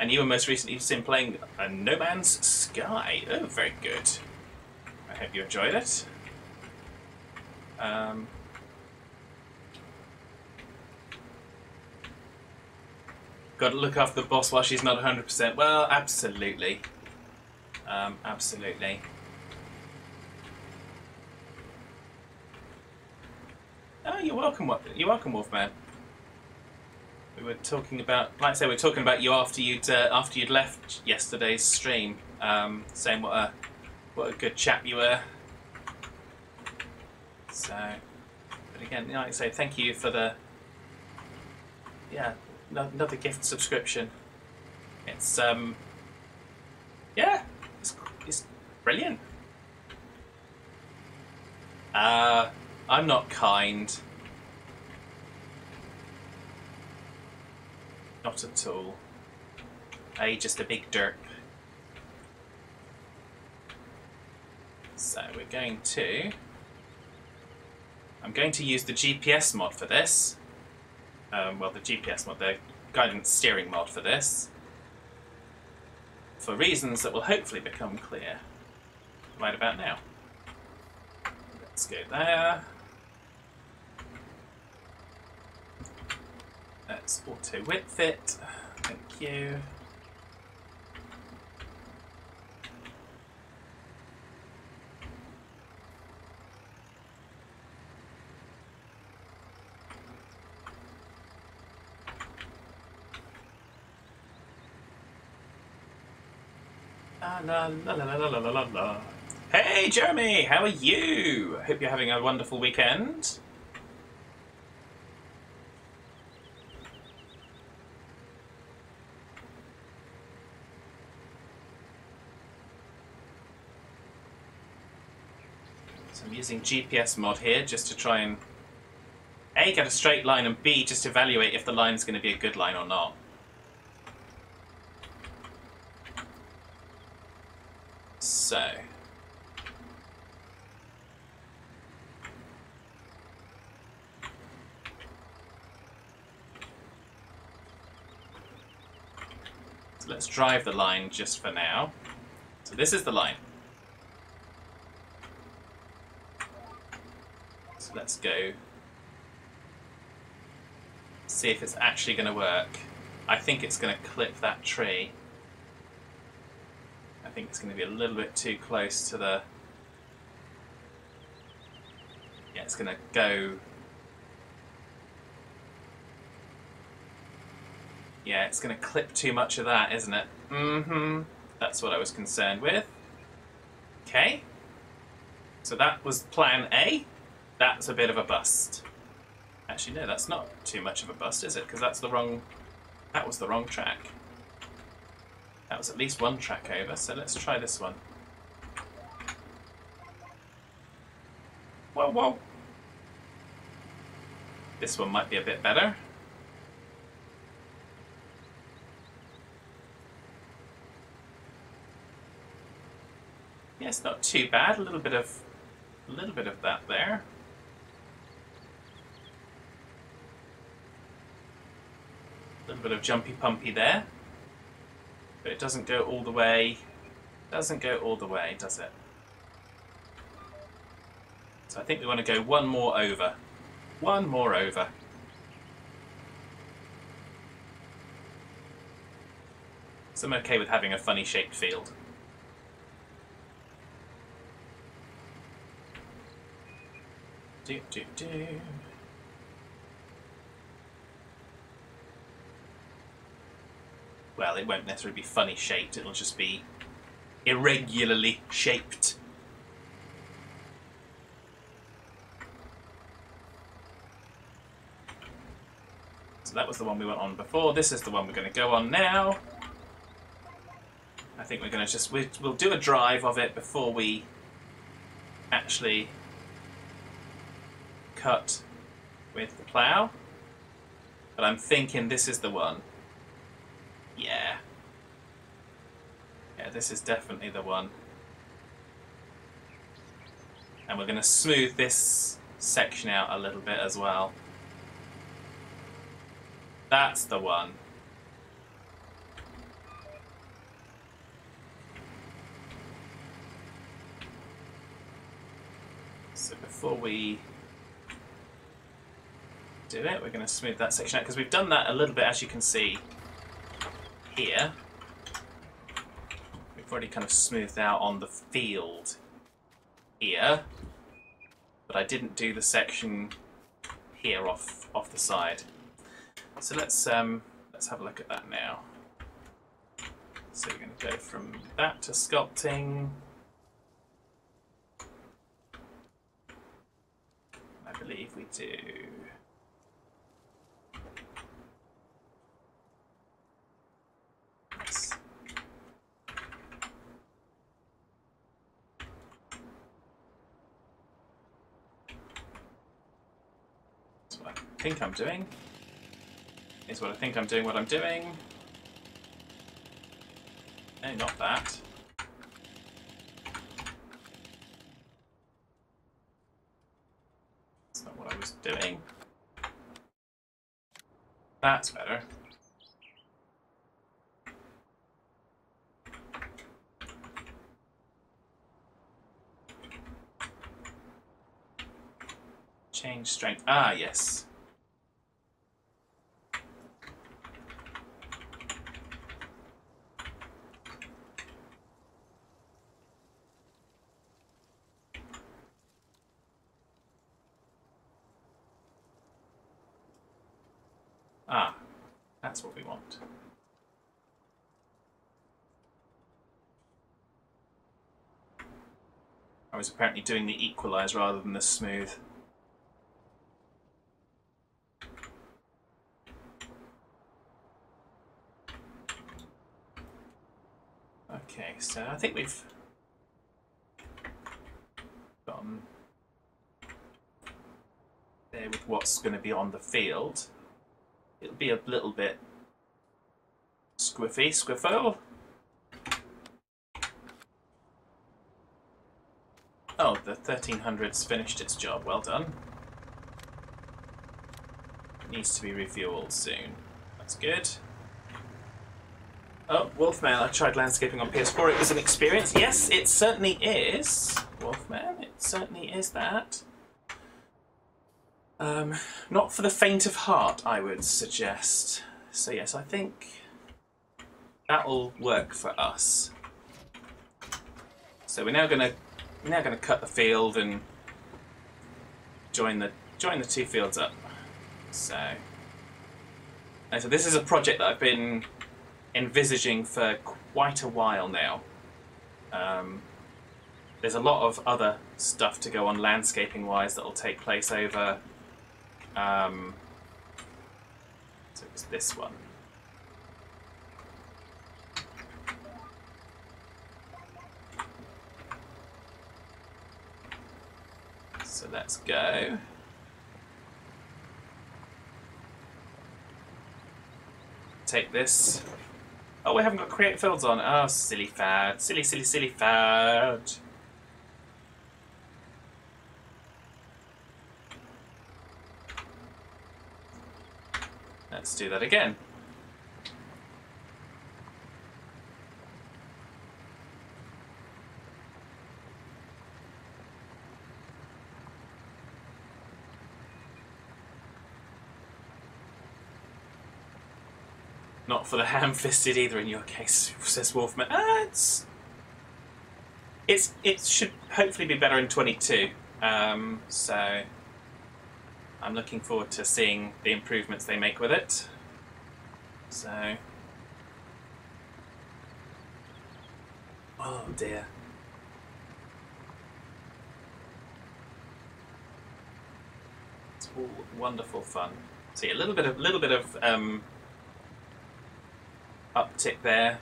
you were most recently seen playing No Man's Sky. Oh, very good. I hope you enjoyed it. Got to look after the boss while she's not 100%. Well, absolutely. Absolutely. Oh, you're welcome. You're welcome, Wolfman. We were talking about, like I say, we were talking about you after you'd left yesterday's stream, saying what a good chap you were. So, but again, like I say, thank you for the another gift subscription. It's yeah, it's brilliant. I'm not kind. Not at all. Just a big derp. So we're going to... I'm going to use the GPS mod for this. Well, the GPS mod, the guidance steering mod for this. For reasons that will hopefully become clear right about now. Let's go there. Let's auto width it. Thank you. La la la la la la la la la. Hey Jeremy, how are you? I hope you're having a wonderful weekend. So I'm using GPS mod here just to try and A, get a straight line, and B, just evaluate if the line's going to be a good line or not. So let's drive the line just for now. So this is the line. So let's go see if it's actually going to work. I think it's going to clip that tree. I think it's going to be a little bit too close to the... Yeah, it's going to go... Yeah, it's going to clip too much of that, isn't it? Mm-hmm. That's what I was concerned with. Okay. So that was plan A. That's a bit of a bust. Actually, no, that's not too much of a bust, is it? Because that's the wrong... That was the wrong track. That was at least one track over, so let's try this one. Whoa, whoa. This one might be a bit better. Yeah, it's not too bad. A little bit of that there. A little bit of jumpy pumpy there. But it doesn't go all the way. Doesn't go all the way, does it? So I think we want to go one more over. One more over. So I'm okay with having a funny shaped field. Do do do. Well, it won't necessarily be funny shaped, it'll just be irregularly shaped. So that was the one we went on before. This is the one we're going to go on now. I think we're going to just... We'll do a drive of it before we actually cut with the plough. But I'm thinking this is the one. Yeah. Yeah, this is definitely the one. And we're going to smooth this section out a little bit as well. That's the one. So before we do it, we're going to smooth that section out, because we've done that a little bit, as you can see here. We've already kind of smoothed out on the field here, but I didn't do the section here off the side. So let's have a look at that now. So we're going to go from that to sculpting. I believe we do. That's what I think I'm doing. Is what I think I'm doing what I'm doing. No, not that. That's not what I was doing. That's better. Change strength. Ah, yes. Ah, that's what we want. was apparently doing the equalise rather than the smooth. Okay, so I think we've gotten there with what's going to be on the field. It'll be a little bit squiffle. Oh, the 1300's finished its job. Well done. It needs to be refueled soon. That's good. Oh, Wolfman, I tried landscaping on PS4. It was an experience. Yes, it certainly is. Wolfman, it certainly is that. Not for the faint of heart, I would suggest. So yes, I think that'll work for us. So we're now gonna cut the field and join the two fields up. So this is a project that I've been envisaging for quite a while now. There's a lot of other stuff to go on landscaping wise that will take place over so it's this one. So let's go. Take this. Oh, we haven't got create fields on. Oh, silly fad. Silly fad. Let's do that again. Not for the ham-fisted either in your case, says Wolfman. It should hopefully be better in 22. So I'm looking forward to seeing the improvements they make with it. So, oh dear. It's all wonderful fun. See a little bit of uptick there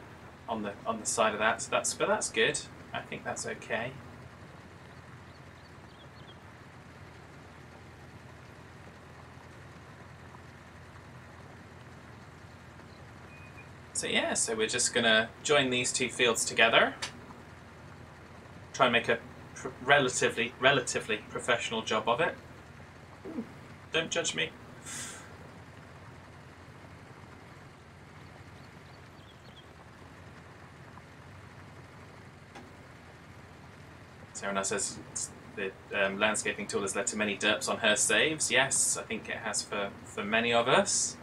on the side of that. So but that's good. I think that's okay. So yeah, so we're just gonna join these two fields together. Try and make a relatively professional job of it. Ooh, don't judge me. Sarah says the landscaping tool has led to many derps on her saves. Yes, I think it has for many of us.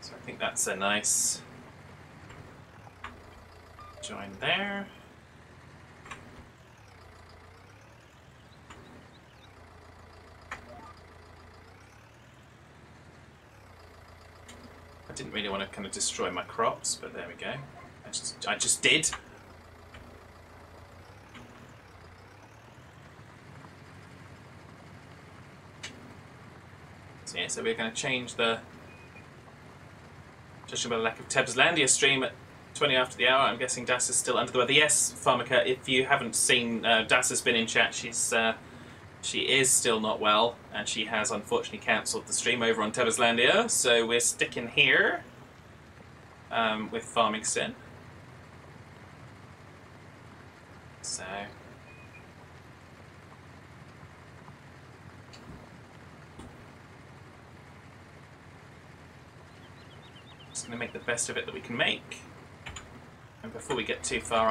So I think that's a nice join there. I didn't really want to kind of destroy my crops, but there we go. I just did. So yeah, so we're going to change the judging by the lack of Tebslandia stream at 20 after the hour. I'm guessing Das is still under the weather. Yes, Pharmaca, if you haven't seen, Das has been in chat. She is still not well, and she has unfortunately cancelled the stream over on Tebslandia, so we're sticking here with Farming Sim. So just going to make the best of it that we can make. And before we get too far,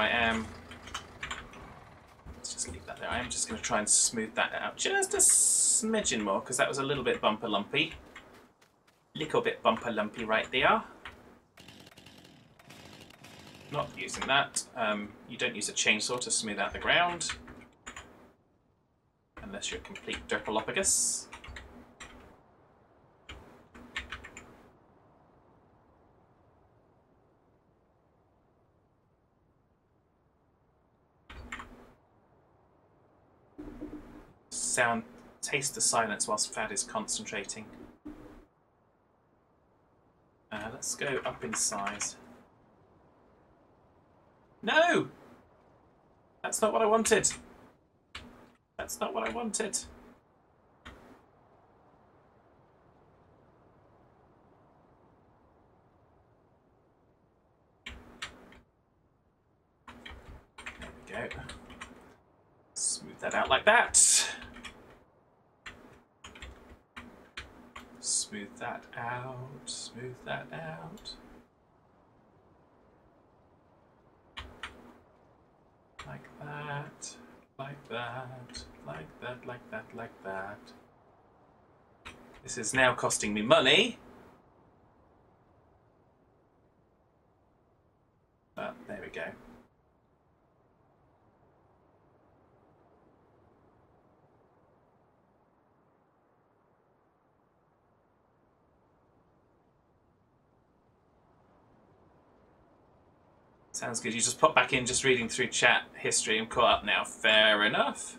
let's just leave that there. I am just going to try and smooth that out just a smidgen more, because that was a little bit bumper lumpy. Little bit bumper lumpy right there. Not using that. You don't use a chainsaw to smooth out the ground. Unless you're a complete derpalopagus. Taste the silence whilst Fad is concentrating. Let's go up in size. No! That's not what I wanted. That's not what I wanted. There we go. Smooth that out like that. Smooth that out. Smooth that out. Like that. Like that. Like that. Like that. Like that. This is now costing me money. But there we go. Sounds good. You just pop back in, just reading through chat history and caught up now. Fair enough.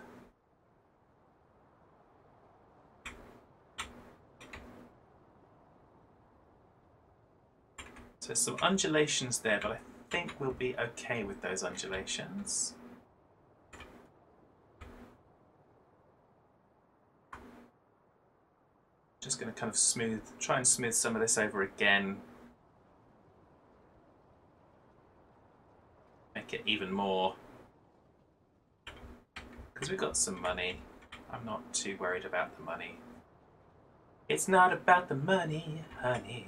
So some undulations there, but I think we'll be okay with those undulations. Just going to kind of try and smooth some of this over again. Make it even more. Because we've got some money. I'm not too worried about the money. It's not about the money, honey.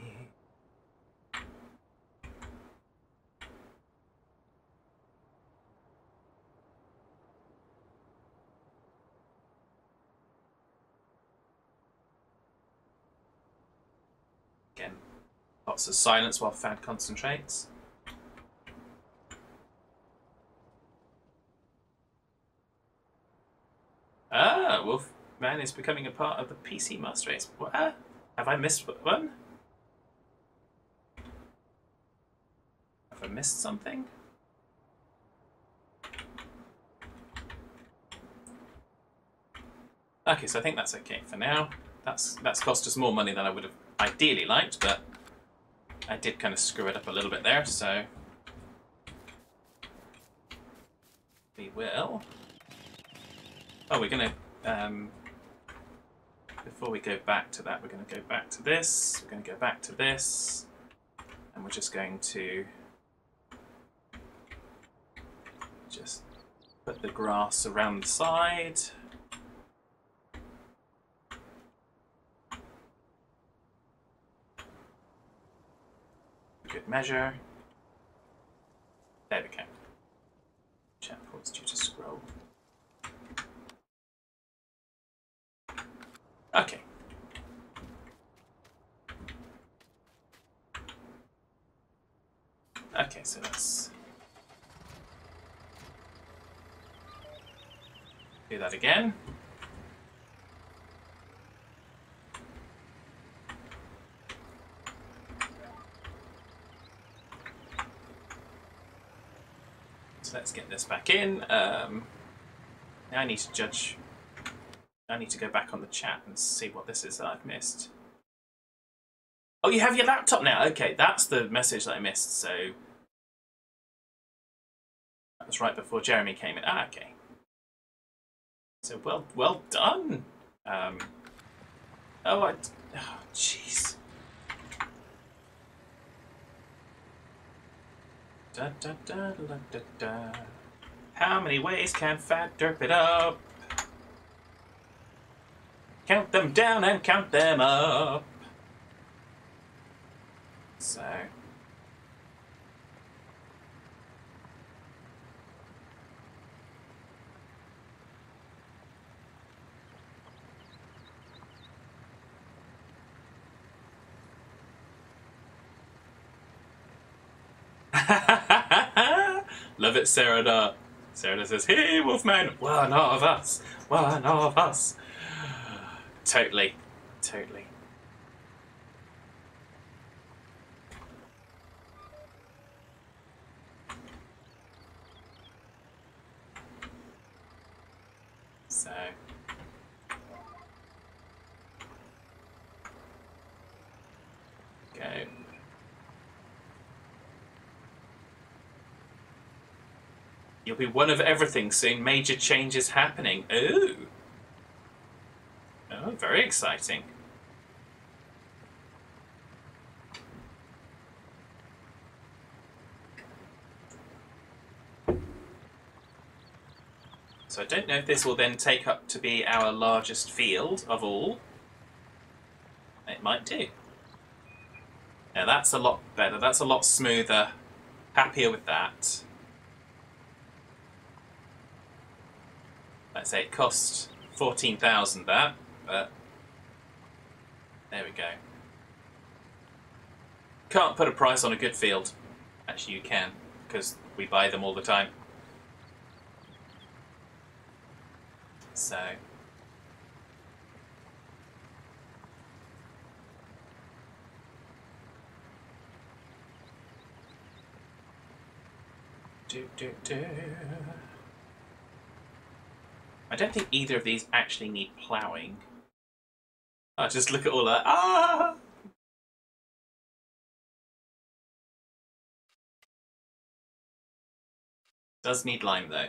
Again, lots of silence while Fad concentrates. Ah, Wolfman is becoming a part of the PC Master Race. What? Have I missed one? Have I missed something? Okay, so I think that's okay for now. That's cost us more money than I would have ideally liked, but I did kind of screw it up a little bit there, so we will. Oh, we're going to, before we go back to that, we're going to go back to this, we're going to go back to this, and we're just going to just put the grass around the side. Good measure. There we go. Chat port's due to scroll. Okay. Okay, so let's do that again. So let's get this back in. Now I need to judge. I need to go back on the chat and see what this is that I've missed. Oh, you have your laptop now. Okay, that's the message that I missed. So that was right before Jeremy came in. Ah, okay. So well done. Oh, jeez. Da, da, da, da, da, da. How many ways can Fat derp it up? Count them down and count them up. So. Love it, Sarah. Sarah says, "Hey, Wolfman, one of us, one of us." Totally, totally. So. Go. You'll be one of everything soon. Major changes happening. Ooh. Oh, very exciting. So I don't know if this will then take up to be our largest field of all. It might do. Now that's a lot better. That's a lot smoother. Happier with that. Let's say it cost 14,000 that, but there we go. Can't put a price on a good field. Actually you can, because we buy them all the time. So I don't think either of these actually need ploughing. Oh, just look at all that. Ah! Does need lime though.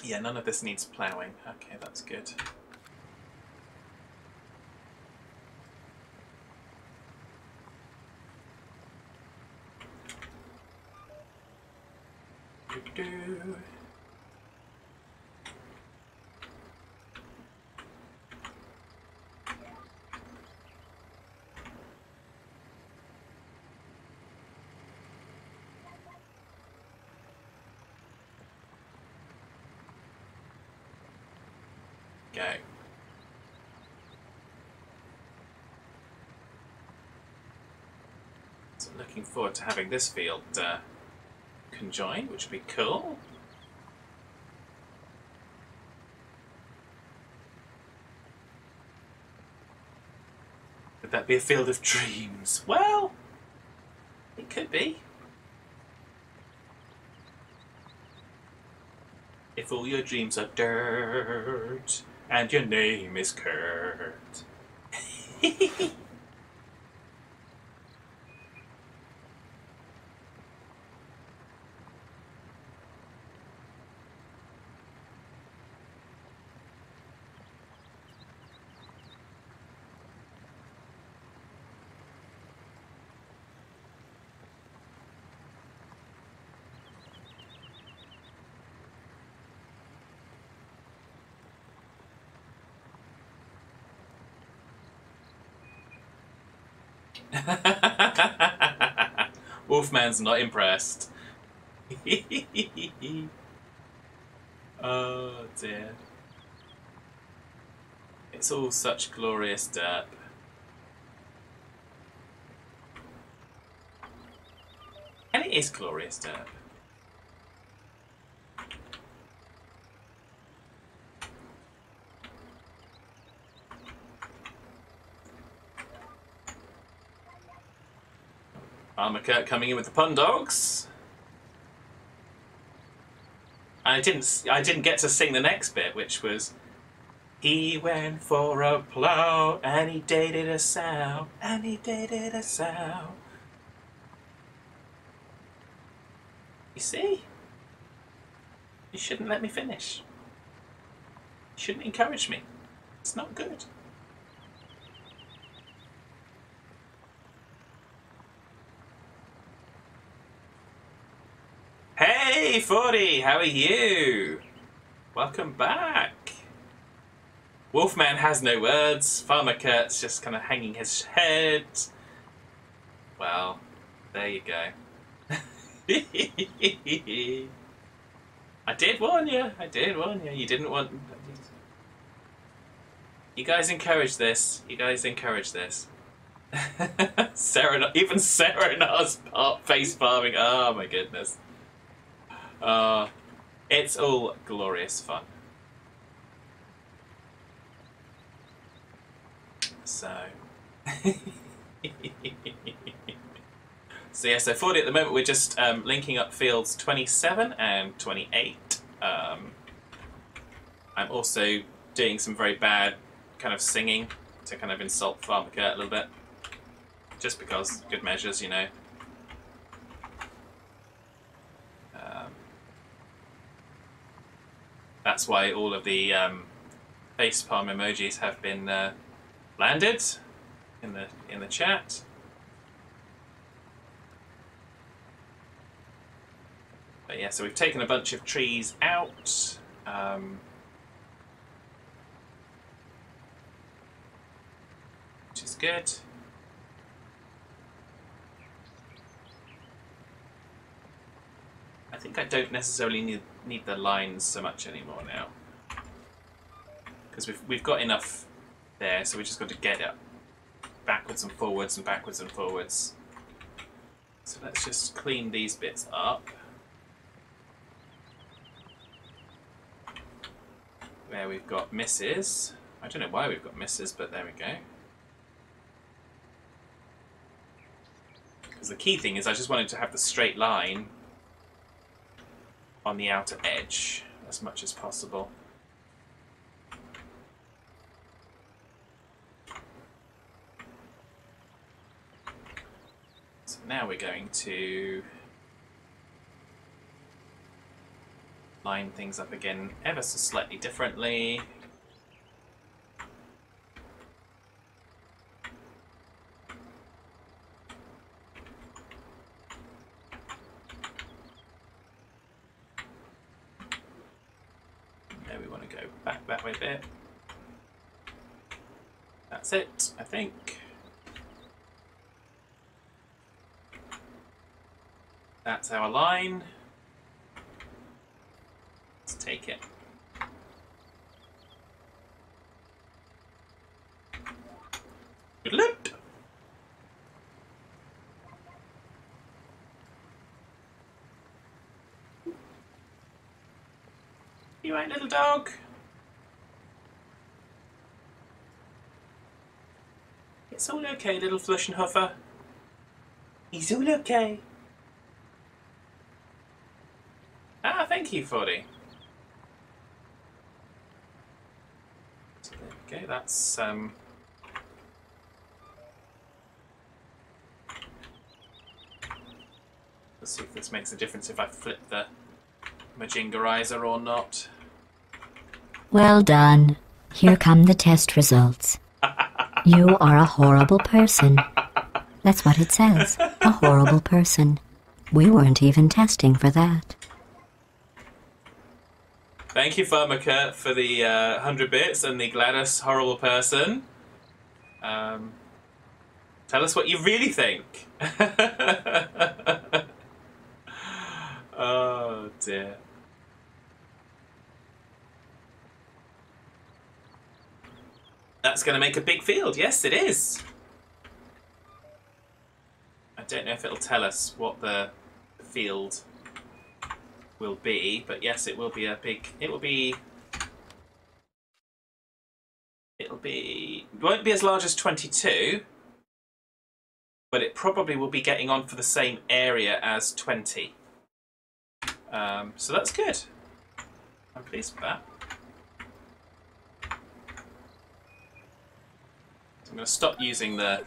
Yeah, none of this needs ploughing. Okay, that's good. Doo-doo. Go. So looking forward to having this field conjoined, which would be cool. Would that be a field of dreams? Well, it could be. If all your dreams are dirt and your name is Kurt. Wolfman's not impressed. Oh dear. It's all such glorious derp. And it is glorious derp. Farmer Kurt coming in with the pun dogs. I didn't get to sing the next bit, which was, he went for a plow and he dated a sow and he dated a sow. You see? You shouldn't let me finish. You shouldn't encourage me. It's not good. Hey, 40, how are you? Welcome back. Wolfman has no words. Farmer Kurt's just kind of hanging his head. Well, there you go. I did warn you. I did warn you. You didn't want... You guys encourage this. You guys encourage this. Even Serenar's face palming. Oh my goodness. It's all glorious fun. So. So yeah, so 40 at the moment, we're just linking up fields 27 and 28. I'm also doing some very bad kind of singing to kind of insult Pharmaca a little bit. Just because, good measures, you know. That's why all of the facepalm emojis have been landed in the chat. But yeah, so we've taken a bunch of trees out. Which is good. I think I don't necessarily need the lines so much anymore now, because we've got enough there, so we just got to get it backwards and forwards and backwards and forwards. So let's just clean these bits up. Where we've got misses. I don't know why we've got misses, but there we go. Because the key thing is I just wanted to have the straight line on the outer edge as much as possible. So now we're going to line things up again ever so slightly differently. There we want to go back that way a bit. That's it, I think. That's our line. Let's take it. Good look. You right, little dog? It's all okay, little Flush'n'Huffer. He's all okay. Ah, thank you, 40. So there we go, that's let's see if this makes a difference if I flip the Majingarizer or not. Well done. Here come the test results. You are a horrible person. That's what it says. A horrible person. We weren't even testing for that. Thank you, Pharmaca, for the 100 bits and the Gladys horrible person. Tell us what you really think. Oh dear. That's going to make a big field. Yes, it is. I don't know if it'll tell us what the field will be, but yes, it will be a big. It won't be as large as 22, but it probably will be getting on for the same area as 20. So that's good. I'm pleased with that. So I'm going to stop using the...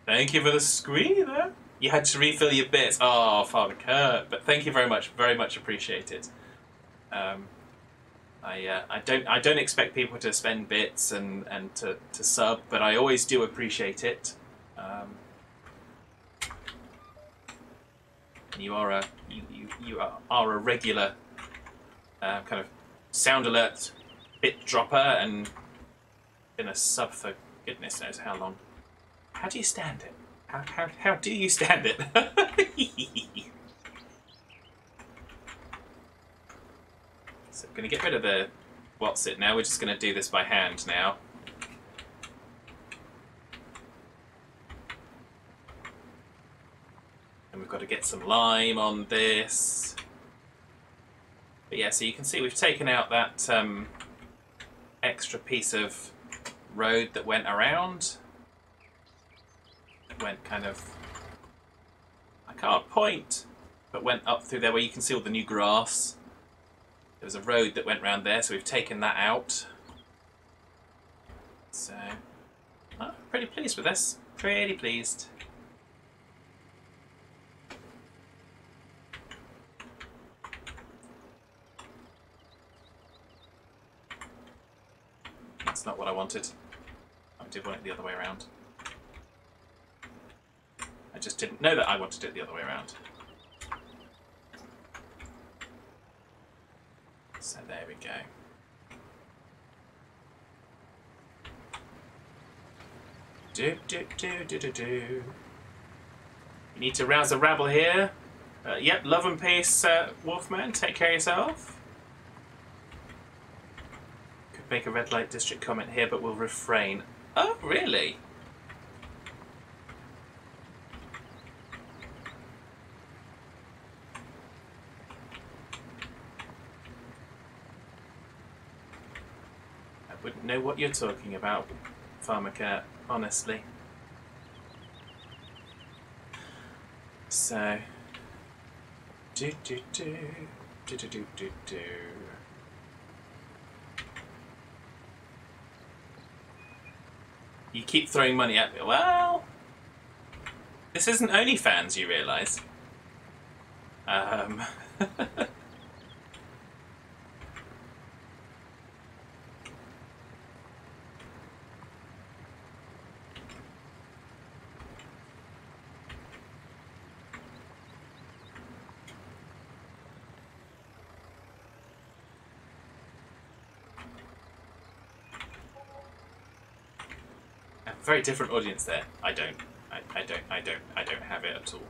Thank you for the screener. You had to refill your bits. Oh, Father Kurt. But thank you very much appreciated. I don't expect people to spend bits and to sub, but I always do appreciate it. You are a regular kind of sound alert bit dropper and been a sub for goodness knows how long. How do you stand it? How do you stand it? So I'm going to get rid of the what's it now. We're just going to do this by hand now. got to get some lime on this. But yeah, so you can see we've taken out that extra piece of road that went around. It went kind of, I can't point, but went up through there where you can see all the new grass. There was a road that went round there, so we've taken that out. So, oh, pretty pleased with this. Pretty pleased. That's not what I wanted. I did want it the other way around. I just didn't know that I wanted it the other way around. So there we go. Do do do do do do. You need to rouse the rabble here. Yep, love and peace, Wolfman. Take care of yourself. Could make a red light district comment here, but we'll refrain. Oh, really? I wouldn't know what you're talking about, Farmer Cat, honestly. So, do do do do do do do do. You keep throwing money at me. Well, this isn't OnlyFans, you realise. Very different audience there. I don't have it at all.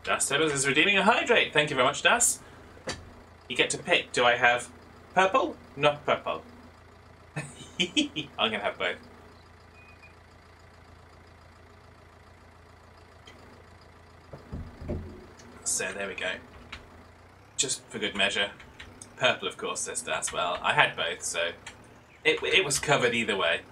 Das Sebas is redeeming a hydrate. Thank you very much, Das. You get to pick. Do I have purple? Not purple. I'm gonna have both. So there we go. Just for good measure. Purple, of course, says Das. Well, I had both, so it was covered either way.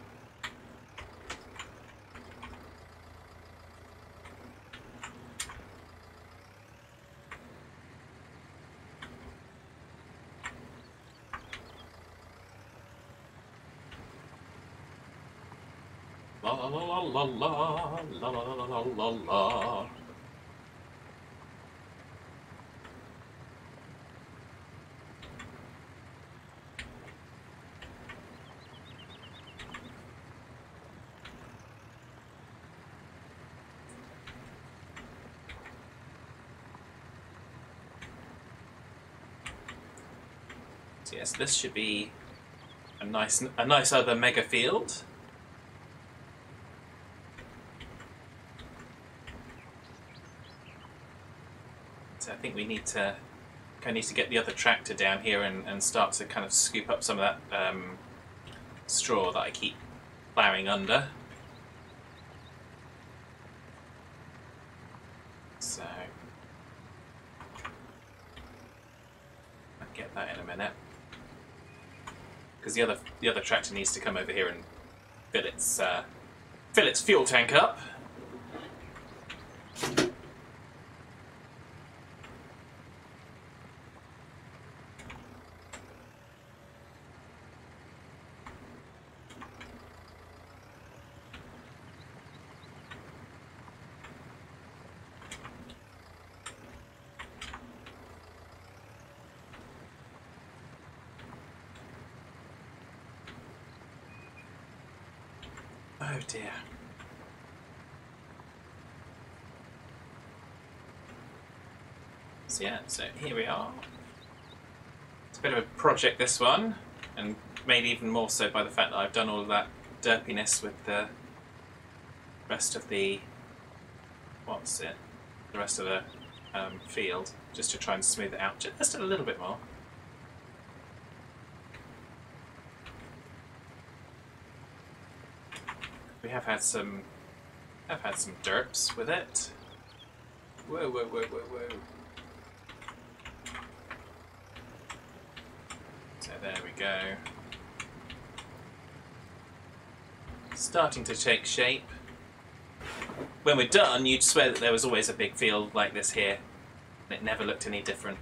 La la la la la la la la la la la. So yes, this should be a nice other mega field. So I think we need to get the other tractor down here and start to kind of scoop up some of that straw that I keep ploughing under. So I'll get that in a minute, because the other tractor needs to come over here and fill its fuel tank up. Oh dear. So yeah, so here we are. It's a bit of a project, this one, and made even more so by the fact that I've done all of that derpiness with the rest of the... what's it? The rest of the field, just to try and smooth it out just a little bit more. We have had some derps with it. Whoa, whoa, whoa, whoa, whoa. So there we go. Starting to take shape. When we're done, you'd swear that there was always a big field like this here. And it never looked any different.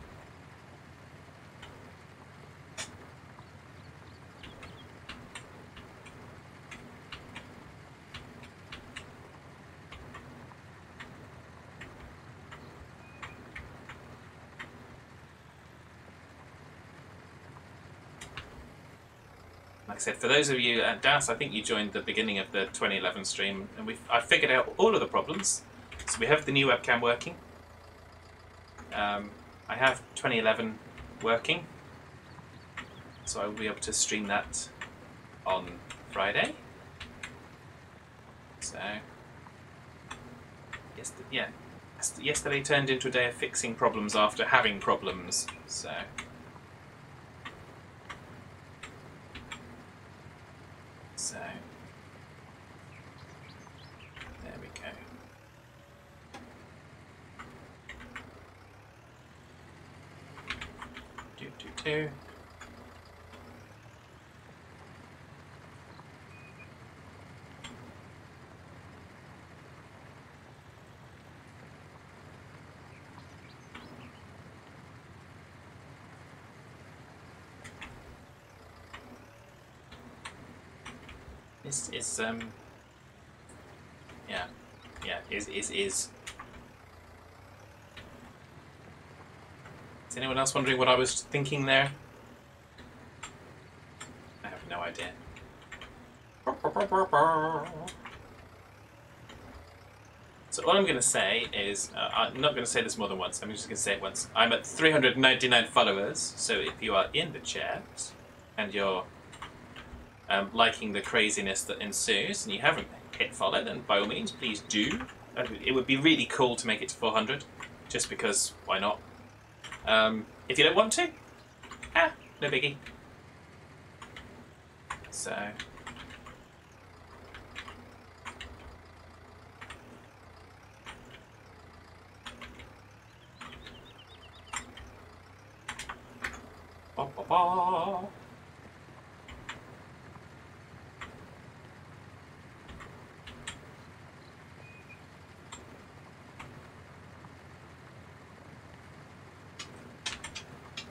Like I said, for those of you at Das, I think you joined the beginning of the 2011 stream, and I figured out all of the problems. So we have the new webcam working. I have 2011 working, so I will be able to stream that on Friday. So, yesterday turned into a day of fixing problems after having problems. So. There we go. Do. Is anyone else wondering what I was thinking there? I have no idea. So all I'm going to say is, I'm not going to say this more than once, I'm just going to say it once. I'm at 399 followers, so if you are in the chat and you're liking the craziness that ensues and you haven't hit follow, then by all means, please do. It would be really cool to make it to 400, just because, why not? If you don't want to, no biggie. So. Ba, ba, ba.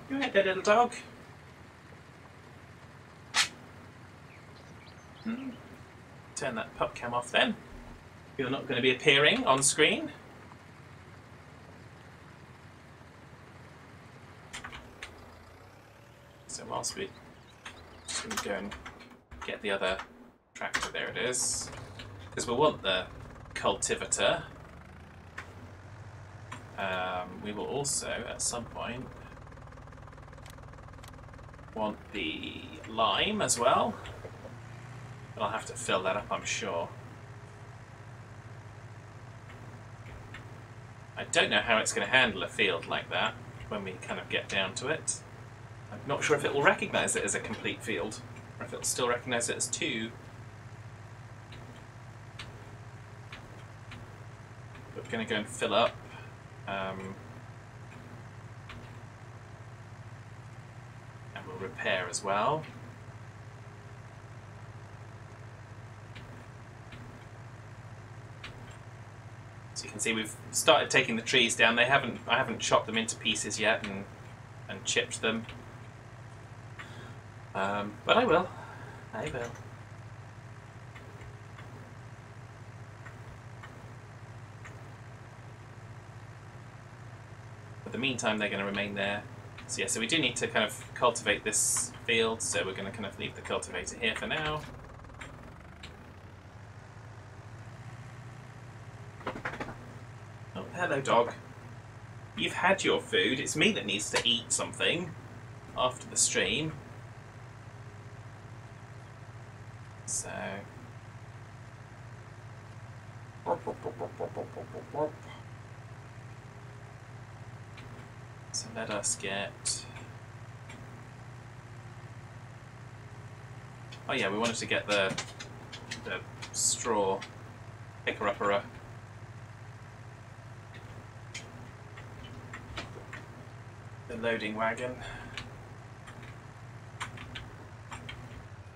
You right there, little dog? Turn that pup cam off then. You're not going to be appearing on screen. So whilst we just going to go and get the other tractor, there it is, because we'll want the cultivator. We will also, at some point, want the lime as well, but I'll have to fill that up, I'm sure. I don't know how it's going to handle a field like that when we kind of get down to it. I'm not sure if it will recognise it as a complete field, or if it'll still recognise it as two. But we're going to go and fill up. And we'll repair as well. So you can see we've started taking the trees down. I haven't chopped them into pieces yet and chipped them. But I will. For the meantime, they're going to remain there. So yeah, so we do need to kind of cultivate this field, so we're going to kind of leave the cultivator here for now. Oh, hello dog. You've had your food. It's me that needs to eat something after the stream. So... So let us get... Oh yeah, we wanted to get the straw picker-upper. The loading wagon.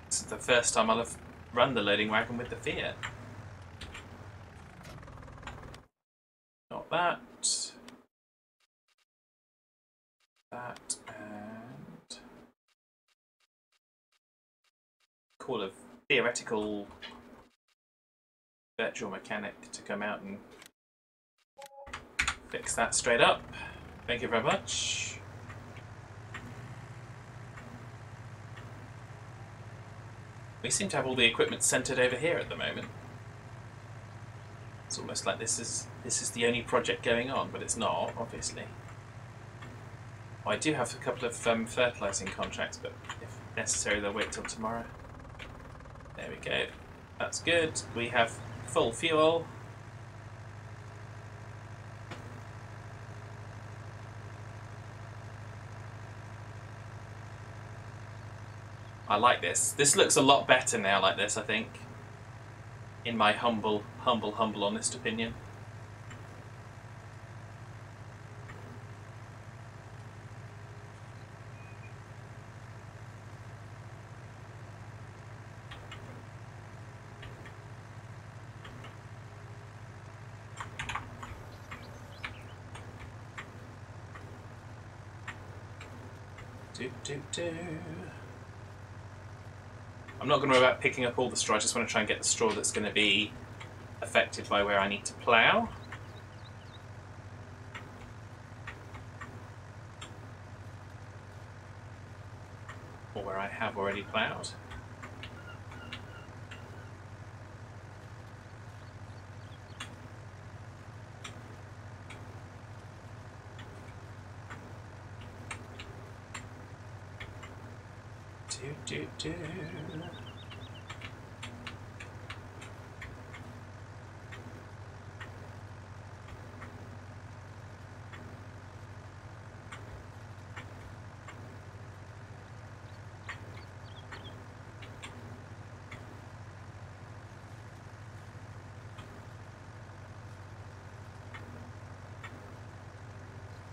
This is the first time I'll have run the loading wagon with the Fiat. Not that. That and call a theoretical virtual mechanic to come out and fix that straight up. Thank you very much. We seem to have all the equipment centered over here at the moment. It's almost like this is the only project going on, but it's not, obviously. I do have a couple of fertilising contracts, but if necessary they'll wait till tomorrow. There we go. That's good. We have full fuel. I like this. This looks a lot better now like this, I think. In my humble, honest opinion. I'm not going to worry about picking up all the straw, I just want to try and get the straw that's going to be affected by where I need to plough. Or where I have already ploughed. Do.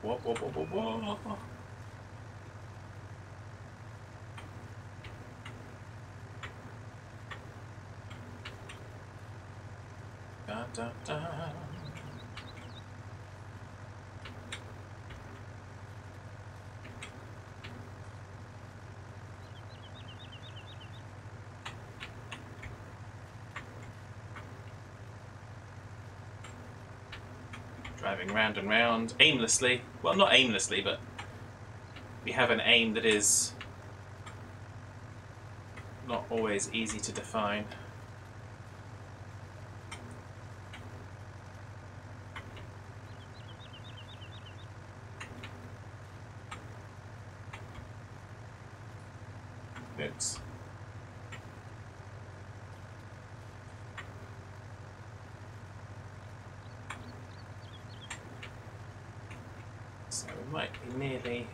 Whoa. Da. Driving round and round, aimlessly. Well, not aimlessly, but we have an aim that is not always easy to define. Oops. So we might be nearly...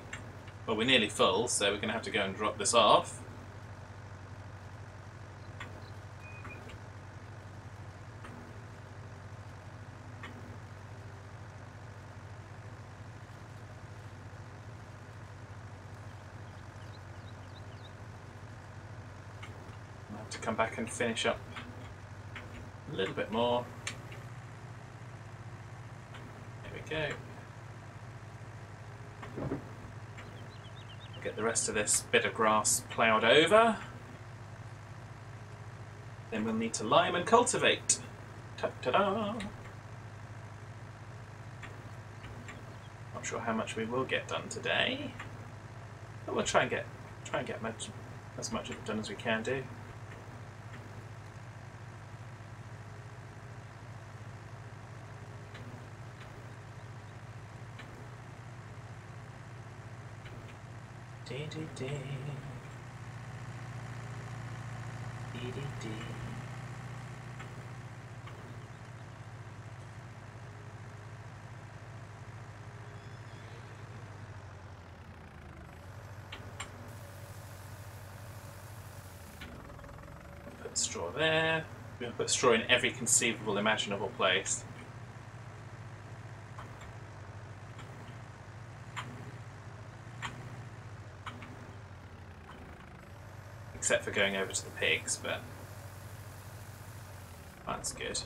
Well, we're nearly full, so we're going to have to go and drop this off. To come back and finish up a little bit more. There we go. Get the rest of this bit of grass ploughed over. Then we'll need to lime and cultivate. Ta-da! Not sure how much we will get done today, but we'll try and get as much of it done as we can do. Dee. put straw there. We're going to put straw in every conceivable, imaginable place. Except for going over to the pigs, but that's good.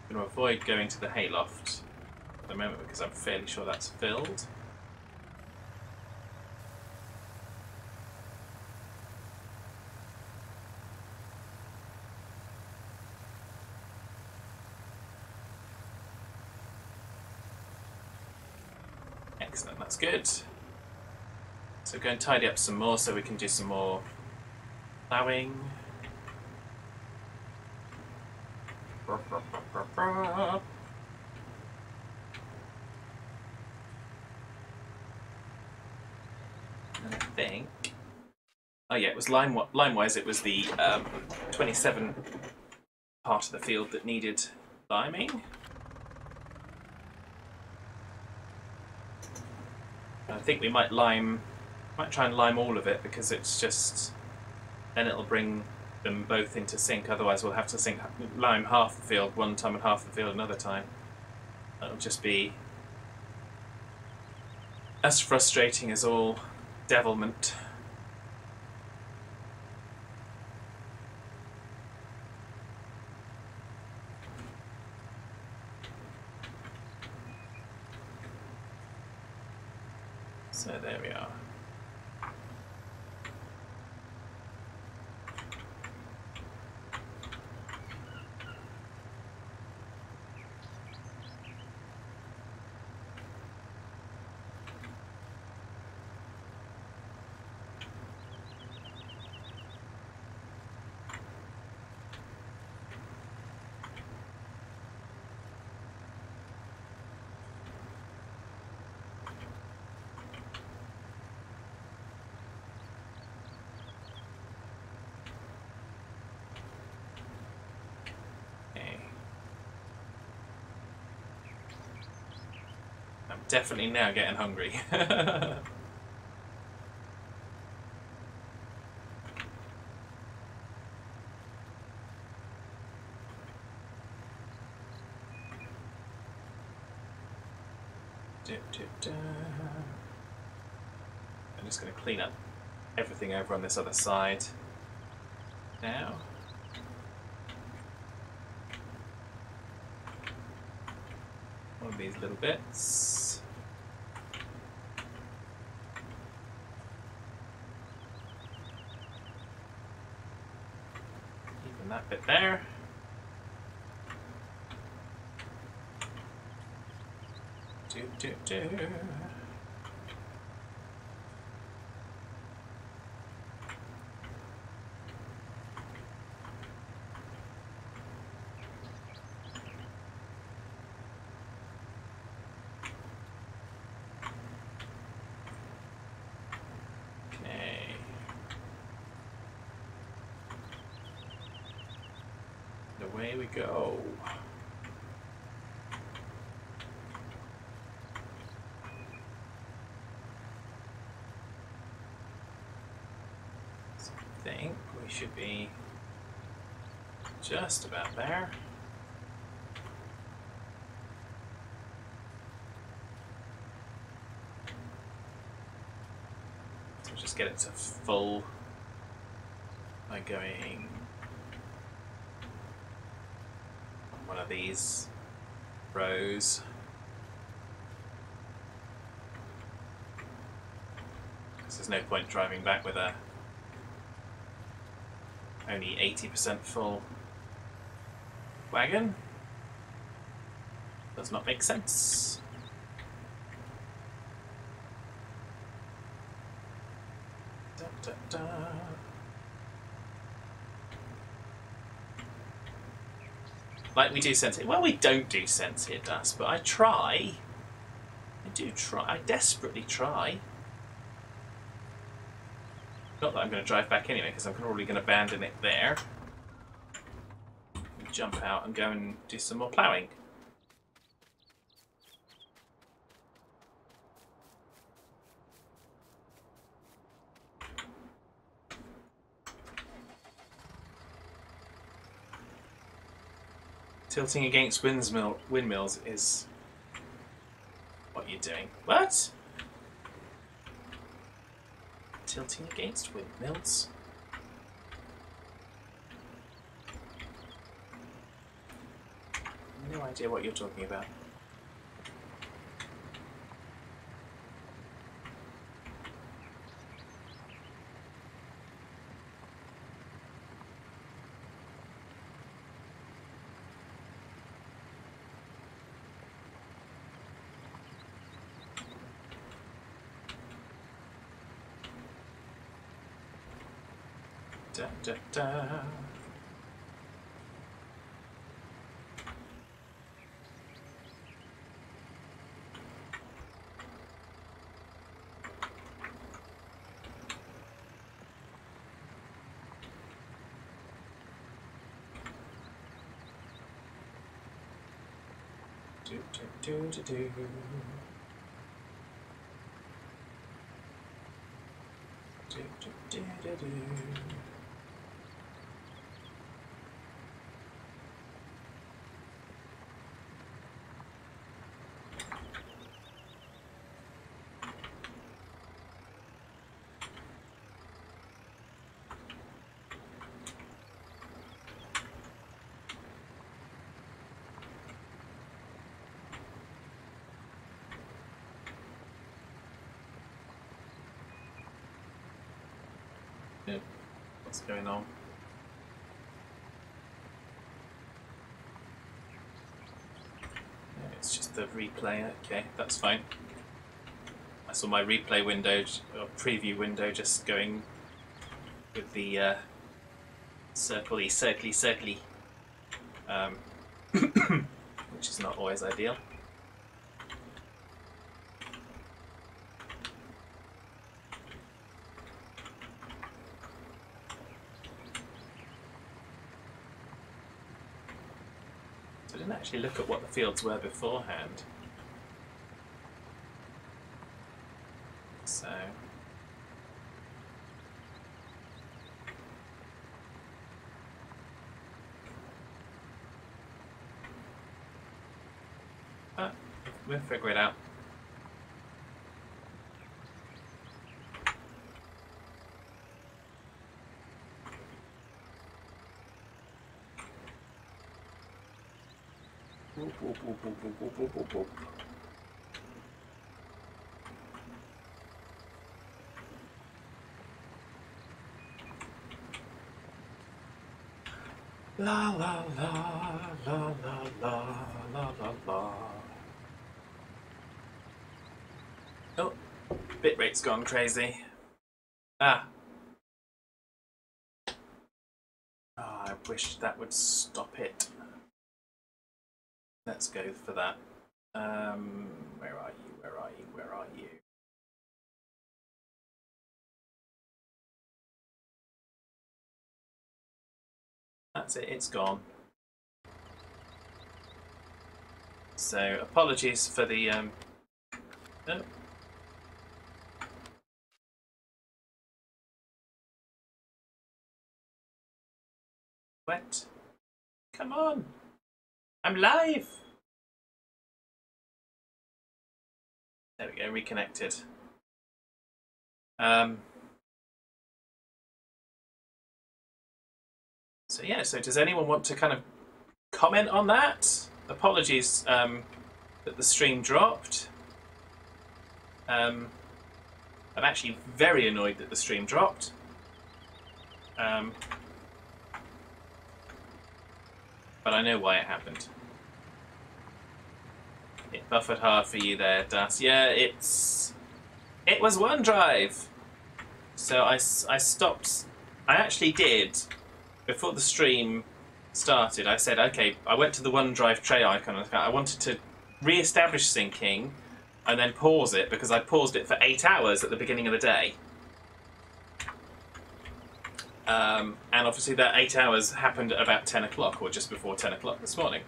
I'm going to avoid going to the hayloft at the moment because I'm fairly sure that's filled. Excellent, that's good. So go and tidy up some more so we can do some more ploughing. And I think, oh yeah, it was line-wise. It was the 27 part of the field that needed liming. I think we might try and lime all of it because it's just, then it'll bring them both into sync. Otherwise, we'll have to lime half the field one time and half the field another time. That'll just be as frustrating as all devilment. So there we are. Definitely now getting hungry. I'm just going to clean up everything over on this other side now. One of these little bits. Even that bit there. Do. Away we go. So I think we should be just about there. So just get it to full by going one of these rows. Because there's no point driving back with a only 80% full wagon. Does not make sense. Da, da, da. Like we do sense it. Well, we don't do sense here, dust, but I try. I do try. I desperately try. Not that I'm going to drive back anyway, because I'm probably going to abandon it there. Jump out and go and do some more ploughing. Tilting against windmills is what you're doing. What? Tilting against windmills? No idea what you're talking about. Da, da, da. Do, do, do, do, do. Do, do, do, do, do. Yeah. What's going on? Yeah, it's just the replay. Okay, that's fine. I saw my replay window, or preview window, just going with the circly, which is not always ideal. I didn't actually look at what the fields were beforehand. So... but we'll figure it out. La la la la la la la la la. Oh, bitrate's gone crazy. Ah. Oh, I wish that would stop it. Let's go for that. Where are you? Where are you? Where are you? That's it, it's gone. So, apologies for the, oh. What? Come on! I'm live! There we go, reconnected. So yeah, so does anyone want to kind of comment on that? Apologies that the stream dropped. I'm actually very annoyed that the stream dropped. But I know why it happened. It buffered hard for you there, Das. Yeah, it was OneDrive. So I stopped. I actually did. Before the stream started, I said, okay, I went to the OneDrive tray icon. I wanted to re-establish syncing and then pause it because I paused it for 8 hours at the beginning of the day. And obviously that 8 hours happened at about 10 o'clock or just before 10 o'clock this morning.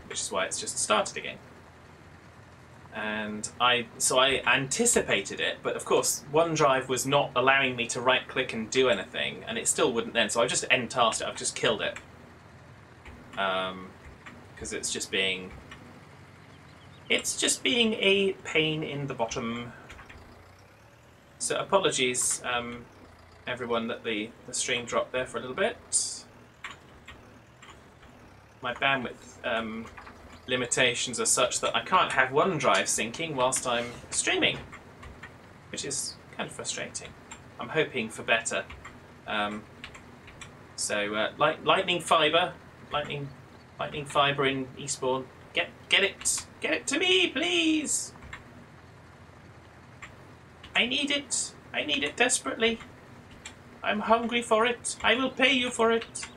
Which is why it's just started again. And so I anticipated it, but of course OneDrive was not allowing me to right click and do anything, and it still wouldn't then, so I just end tasked it, I've just killed it. because it's just being a pain in the bottom. So apologies, everyone, that the stream dropped there for a little bit. My bandwidth limitations are such that I can't have OneDrive syncing whilst I'm streaming, which is kind of frustrating. I'm hoping for better. Lightning fiber in Eastbourne. Get it to me, please. I need it desperately. I'm hungry for it. I will pay you for it.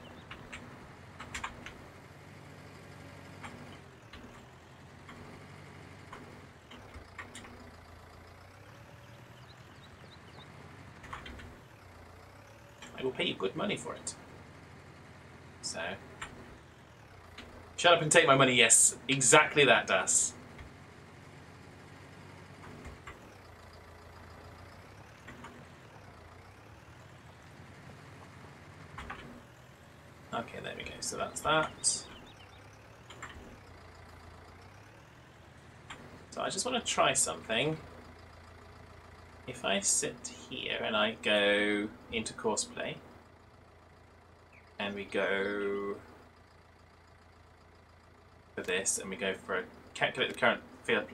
I will pay you good money for it. So, shut up and take my money. Yes, exactly that, Das. Okay, there we go. So that's that. So I just want to try something. If I sit here and I go into course play, and we go for this, and we go for calculate the current field.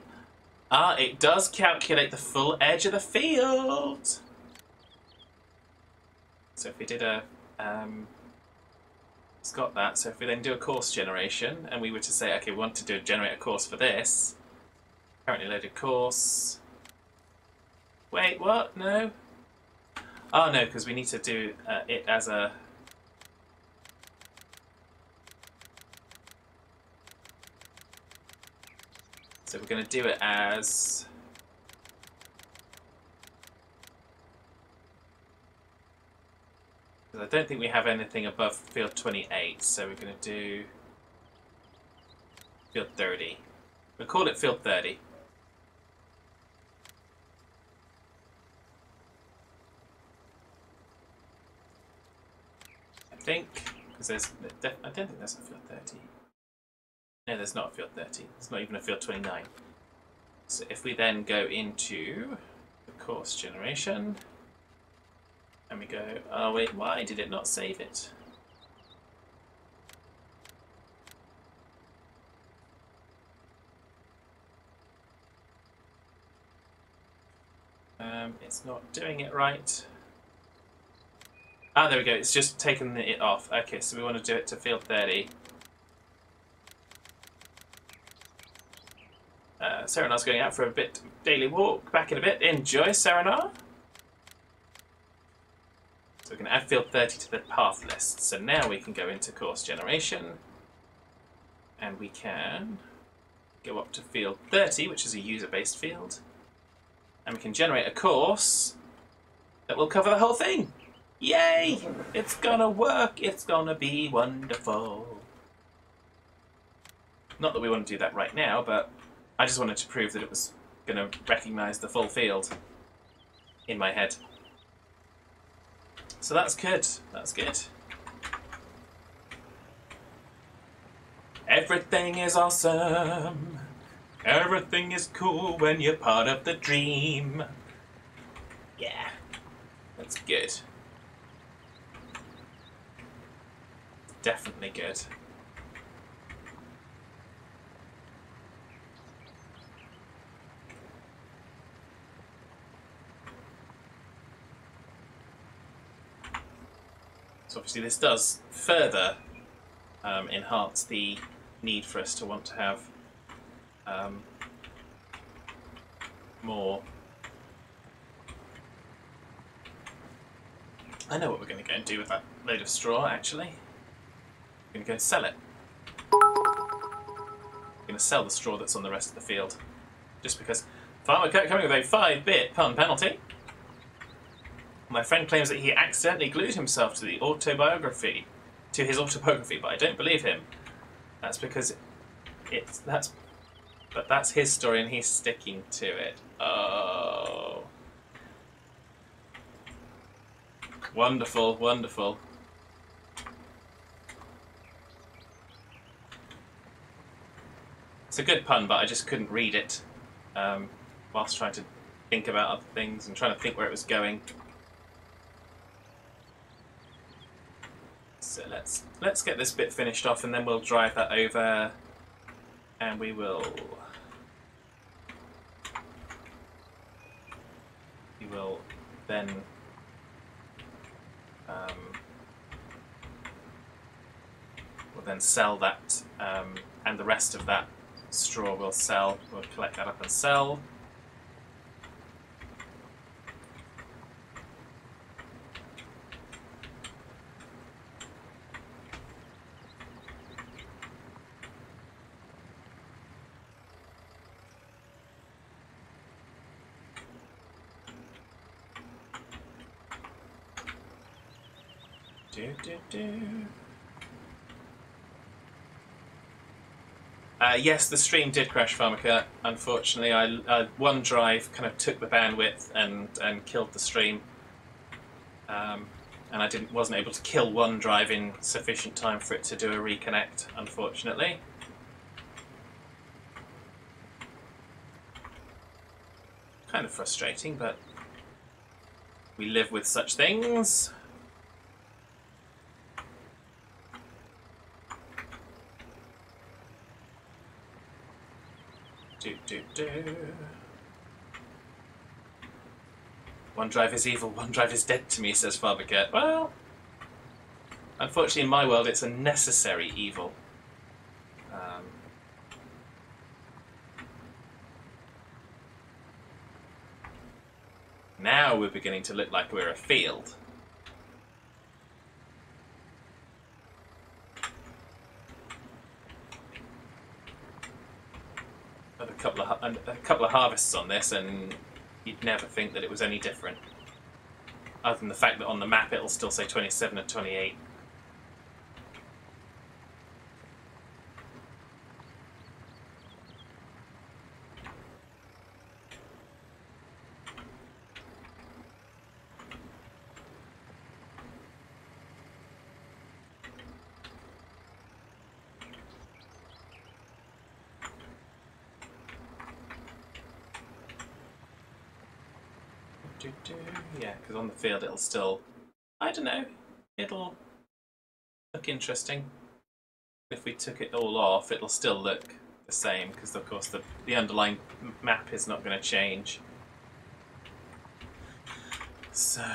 Ah, it does calculate the full edge of the field. So if we did a, it's got that. So if we then do a course generation, and we were to say, okay, we want to generate a course for this, currently loaded course. Wait, what? No? Oh, no, because we need to do it as a... So we're going to do it as... Because I don't think we have anything above field 28, so we're going to do field 30. We'll call it field 30. I think, because there's, I don't think there's a field 30. No, there's not a field 30. There's not even a field 29. So if we then go into the course generation, and we go, oh wait, why did it not save it? It's not doing it right. Ah, there we go. It's just taken it off. Okay, so we want to do it to field 30. Serenar's going out for a bit daily walk. Back in a bit. Enjoy, Serenar. So we're going to add field 30 to the path list. So now we can go into course generation. And we can go up to field 30, which is a user-based field. And we can generate a course that will cover the whole thing. Yay! It's gonna work. It's gonna be wonderful. Not that we want to do that right now, but I just wanted to prove that it was gonna recognize the full field in my head. So that's good. That's good. Everything is awesome. Everything is cool when you're part of the dream. Yeah, that's good. Definitely good. So obviously this does further enhance the need for us to want to have more. I know what we're going to go and do with that load of straw, actually. We're going to go and sell it. We're going to sell the straw that's on the rest of the field. Just because farmer coming with a 5-bit pun penalty. My friend claims that he accidentally glued himself to his autobiography, but I don't believe him. That's because but that's his story and he's sticking to it. Oh. Wonderful, wonderful. It's a good pun, but I just couldn't read it whilst trying to think about other things and trying to think where it was going. So let's get this bit finished off, and then we'll drive that over, and we will then we'll then sell that, and the rest of that straw we'll sell. We'll collect that up and sell. Yes, the stream did crash, Pharmaca. Unfortunately, OneDrive kind of took the bandwidth and killed the stream, and I wasn't able to kill OneDrive in sufficient time for it to do a reconnect. Unfortunately. Kind of frustrating, but we live with such things. OneDrive is evil, OneDrive is dead to me, says Farbercat. Well, unfortunately in my world it's a necessary evil. Now we're beginning to look like we're a field. A couple of harvests on this, and you'd never think that it was any different. Other than the fact that on the map it'll still say 27 and 28. Yeah, because on the field it'll still, I don't know, it'll look interesting. If we took it all off, it'll still look the same, because of course the underlying map is not going to change. So,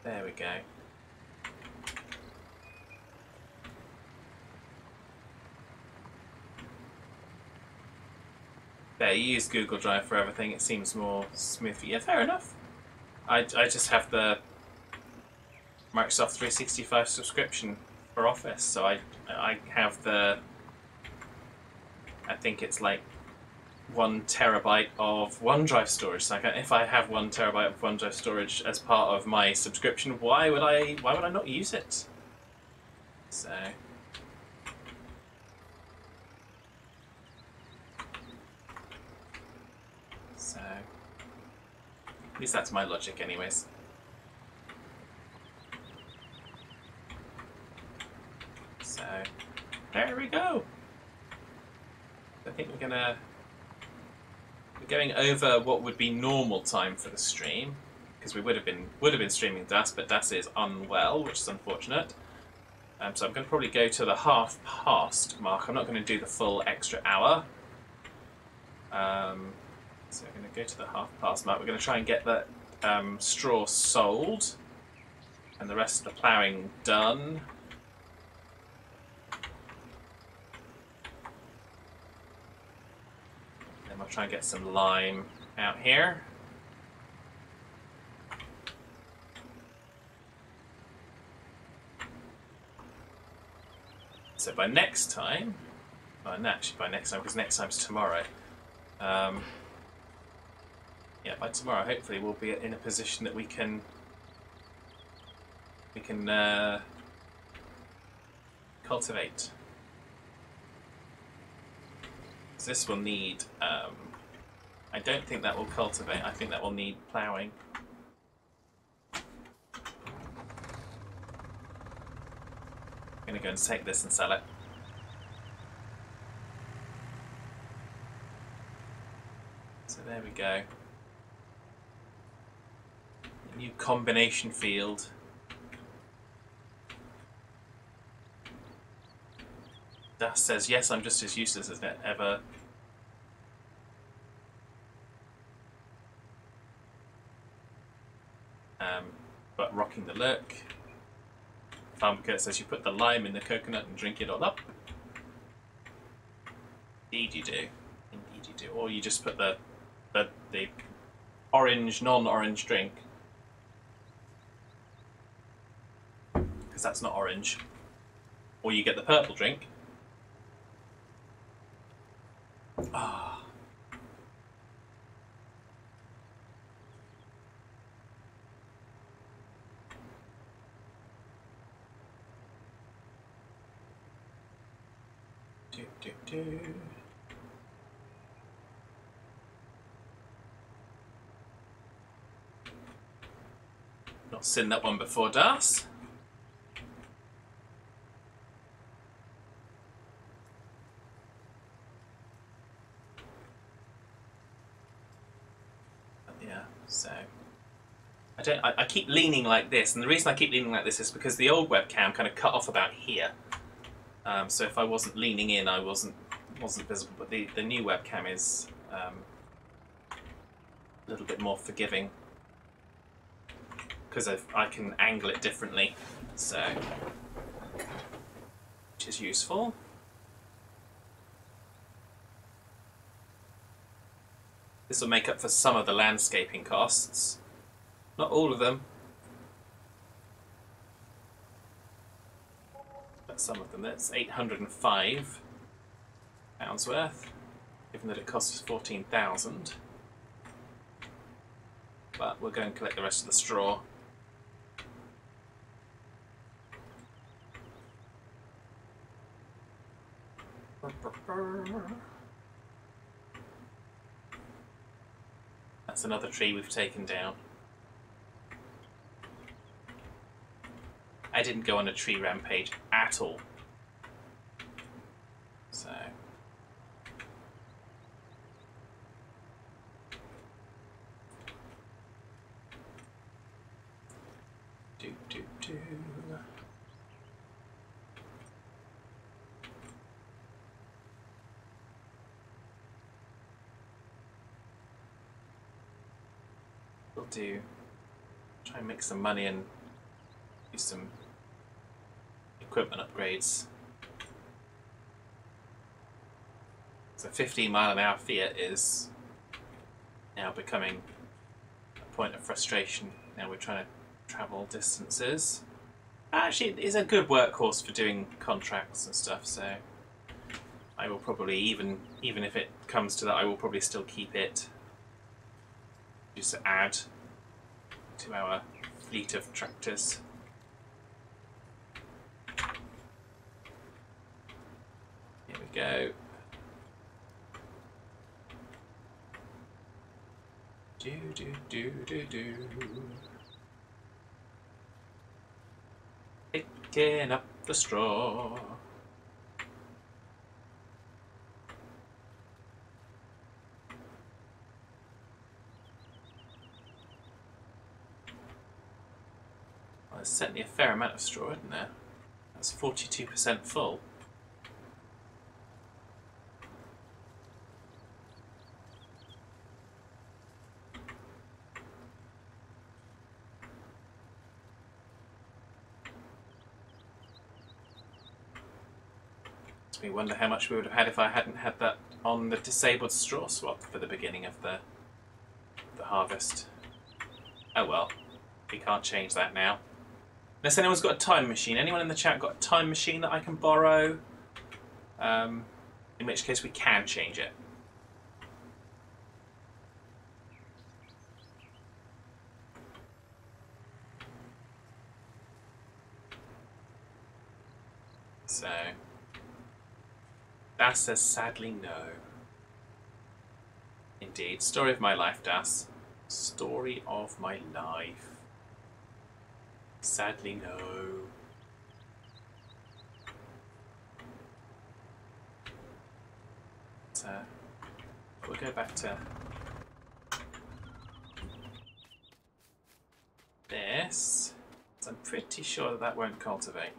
there we go. There, you use Google Drive for everything, it seems more smooth. Yeah, fair enough. I just have the Microsoft 365 subscription for Office, so I have the, I think it's like 1 terabyte of OneDrive storage. So if I have 1 terabyte of OneDrive storage as part of my subscription, why would I not use it? So. At least that's my logic anyways. So, there we go. I think we're going over what would be normal time for the stream, because we would have been streaming Das, but Das is unwell, which is unfortunate. So I'm going to probably go to the 1/2 mark. I'm not going to do the full extra hour. So we're going to go to the 1/2 mark. We're going to try and get the straw sold and the rest of the ploughing done. Then we'll try and get some lime out here. So by next time, well, actually by next time, because next time's tomorrow. Yeah, by tomorrow, hopefully, we'll be in a position that we can cultivate. So this will need. I don't think that will cultivate. I think that will need ploughing. I'm gonna go and take this and sell it. There we go. New combination field. Das says, yes, I'm just as useless as ever. But rocking the look. Farmkurt says you put the lime in the coconut and drink it all up. Indeed you do. Indeed you do. Or you just put the orange, non-orange drink. Because that's not orange. Or you get the purple drink. Ah. Do. Not seen that one before, Das. Yeah, so I keep leaning like this, and the reason I keep leaning like this is because the old webcam kind of cut off about here. So if I wasn't leaning in, I wasn't visible. But the new webcam is a little bit more forgiving because I can angle it differently, so which is useful. This will make up for some of the landscaping costs, not all of them. Some of them. That's £805 worth, given that it costs 14,000. But we'll go and collect the rest of the straw. That's another tree we've taken down. I didn't go on a tree rampage at all. So. Do. We'll do. Try and make some money and do some equipment upgrades. So 15-mile-an-hour Fiat is now becoming a point of frustration. Now we're trying to travel distances. Actually, it is a good workhorse for doing contracts and stuff, so I will probably, even if it comes to that, I will probably still keep it just to add to our fleet of tractors. Here we go. Do. Picking up the straw. Well, there's certainly a fair amount of straw, isn't there? That's 42% full. Me wonder how much we would have had if I hadn't had that on the disabled straw swap for the beginning of the harvest. Oh well, we can't change that now. Unless anyone's got a time machine. Anyone in the chat got a time machine that I can borrow? In which case we can change it. So Das says, sadly, no. Indeed. Story of my life, Das. Story of my life. Sadly, no. So, we'll go back to this. I'm pretty sure that won't cultivate.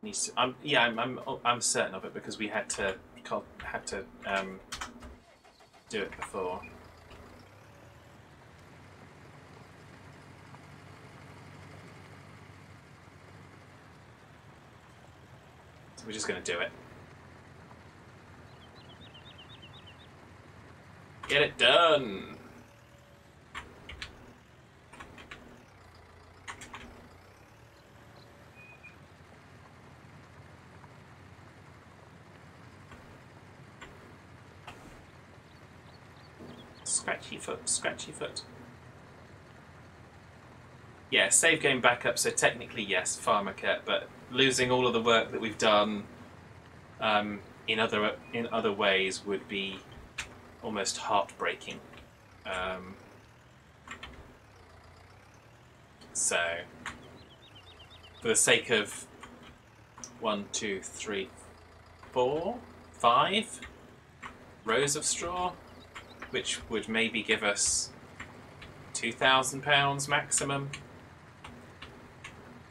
Needs to. Yeah, I'm certain of it because we had to do it before. So we're just going to do it. Get it done. Scratchy foot, scratchy foot. Yeah, save game backup, so technically yes, farmer cat, but losing all of the work that we've done in other ways would be almost heartbreaking. So, for the sake of 1, 2, 3, 4, 5 rows of straw, which would maybe give us £2,000 maximum.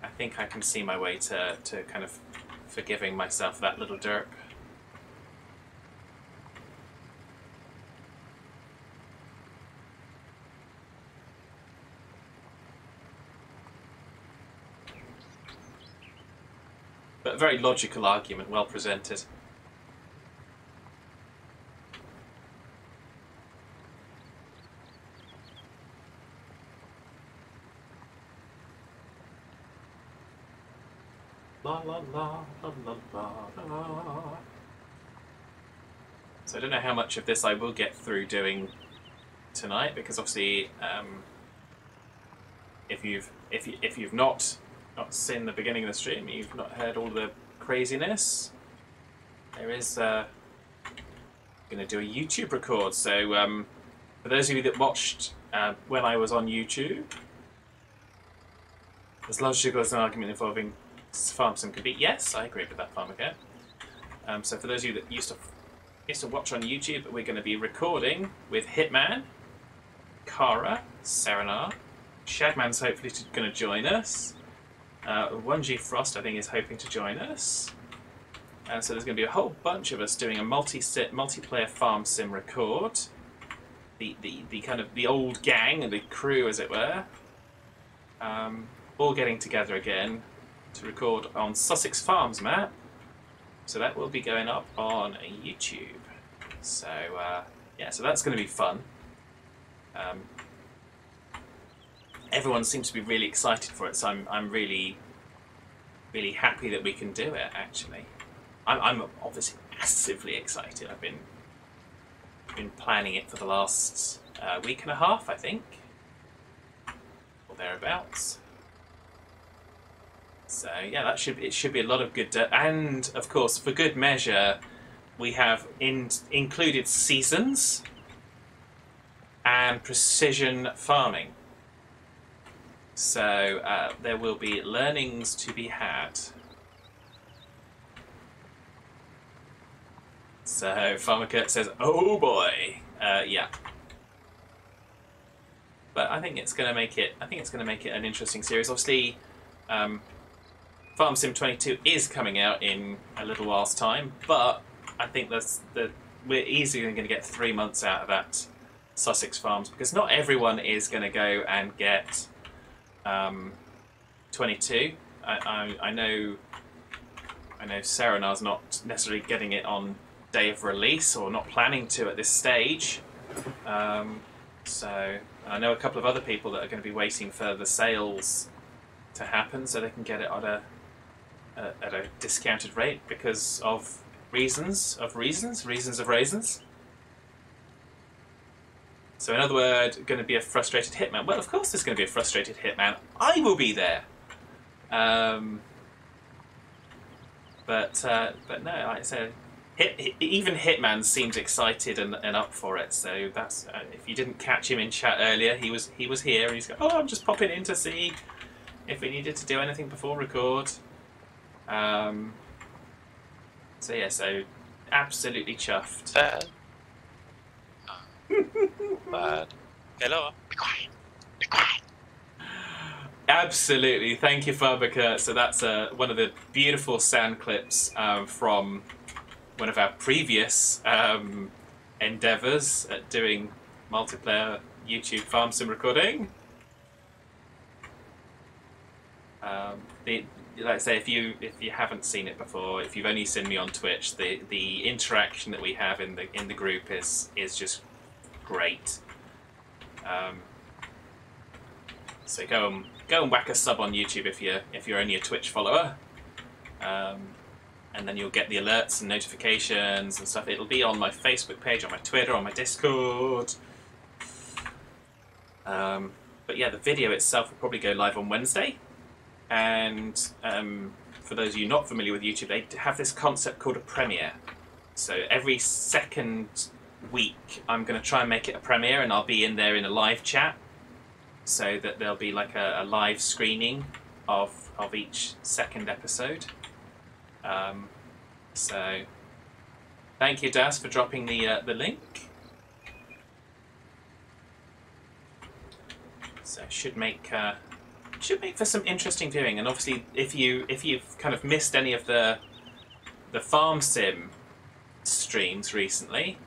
I think I can see my way to kind of forgiving myself that little derp. But a very logical argument, well presented. La la la la la la. So I don't know how much of this I will get through doing tonight, because obviously, if you've not seen the beginning of the stream, you've not heard all the craziness. There is going to do a YouTube record. So for those of you that watched when I was on YouTube, as logical as an argument involving farm sim can be. Yes, I agree with that, Farmer Cat. So for those of you that used to watch on YouTube, we're going to be recording with Hitman, Kara, Serenar, Shadman's hopefully going to join us. 1G Frost, I think, is hoping to join us. So there's going to be a whole bunch of us doing a multiplayer farm sim record. The kind of the old gang and the crew, as it were, all getting together again to record on Sussex Farms map. So that will be going up on YouTube. So yeah, so that's going to be fun. Everyone seems to be really excited for it, so I'm really happy that we can do it. Actually, I'm obviously massively excited. I've been planning it for the last week and a half, I think, or thereabouts. So yeah, it should be a lot of good, and of course, for good measure, we have included seasons and precision farming. So there will be learnings to be had. So Farmer Kurt says, "Oh boy, yeah." But I think it's going to make it. I think it's going to make it an interesting series. Obviously, Farm Sim 22 is coming out in a little while's time, but I think we're easily going to get 3 months out of that Sussex Farms, because not everyone is going to go and get 22. I know Serenar's not necessarily getting it on day of release, or not planning to at this stage. So I know a couple of other people that are going to be waiting for the sales to happen so they can get it at a discounted rate because of reasons. So in other words, going to be a frustrated hitman. Well, of course there's going to be a frustrated hitman. I will be there. But no, like I said, even Hitman seems excited and up for it. So that's if you didn't catch him in chat earlier, he was here and he's going, "Oh, I'm just popping in to see if we needed to do anything before record." So yeah, so absolutely chuffed. Bad. Hello. Be quiet. Be quiet. Absolutely. Thank you, Fabika. So that's one of the beautiful sound clips from one of our previous endeavours at doing multiplayer YouTube farm sim recording. Like I say, if you haven't seen it before, if you've only seen me on Twitch, the interaction that we have in the group is just great. So go and whack a sub on YouTube if you're only a Twitch follower, and then you'll get the alerts and notifications and stuff. It'll be on my Facebook page, on my Twitter, on my Discord. But yeah, the video itself will probably go live on Wednesday. And for those of you not familiar with YouTube, they have this concept called a premiere. So every second week, I'm going to try and make it a premiere, and I'll be in there in a live chat, so that there'll be like a live screening of each second episode. So thank you, Das, for dropping the link. So should make for some interesting viewing. And obviously, if you've kind of missed any of the farm sim streams recently,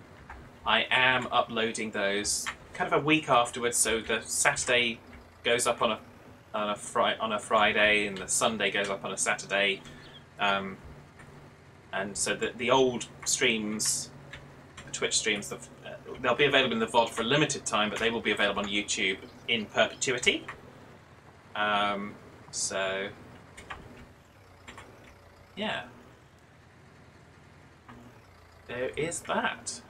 I am uploading those kind of a week afterwards. So the Saturday goes up on a Friday, and the Sunday goes up on a Saturday. And so the old streams, the Twitch streams, they'll be available in the VOD for a limited time, but they will be available on YouTube in perpetuity. So yeah, there is that.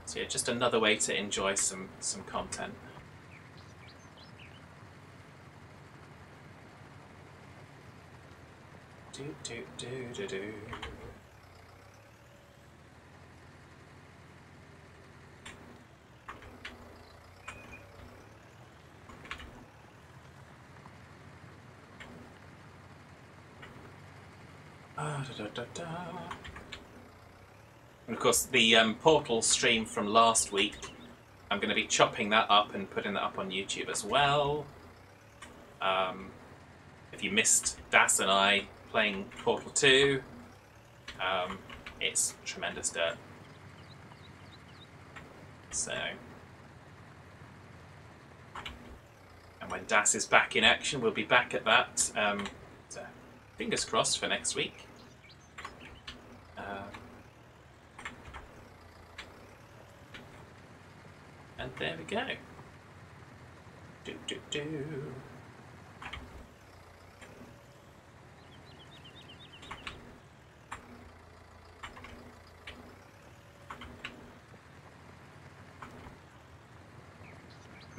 So yeah, just another way to enjoy some content. Do. And of course, the Portal stream from last week, I'm going to be chopping that up and putting that up on YouTube as well. If you missed Das and I playing Portal 2, it's tremendous dirt. So, and when Das is back in action, we'll be back at that. So fingers crossed for next week. And there we go. Do.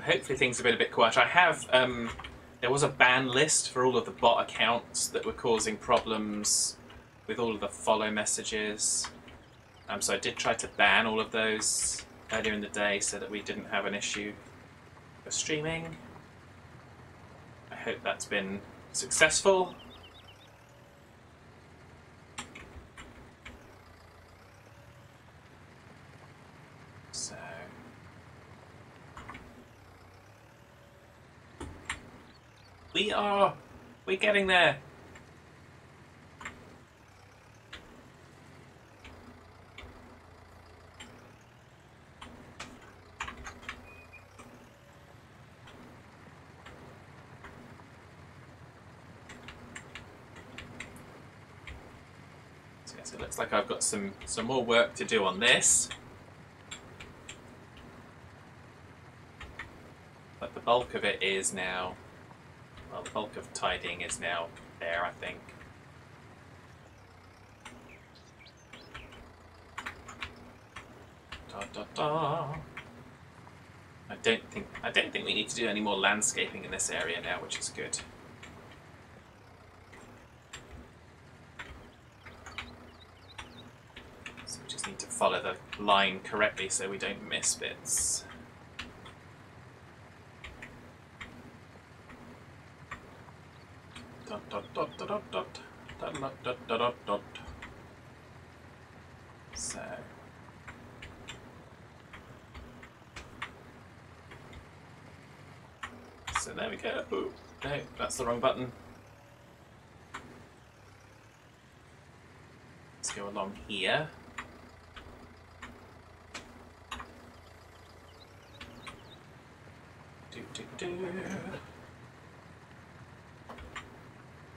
Hopefully things have been a bit quieter. I have, there was a ban list for all of the bot accounts that were causing problems with all of the follow messages. So I did try to ban all of those earlier in the day so that we didn't have an issue for streaming. I hope that's been successful. So we're getting there. So it looks like I've got some more work to do on this. But the bulk of it is now, well, the bulk of tidying is now there, I think. I don't think we need to do any more landscaping in this area now, which is good. So we just need to follow the line correctly so we don't miss bits. Dot dot dot dot dot dot dot dot dot dot dot dot. So there we go. Ooh, no, that's the wrong button. Let's go along here.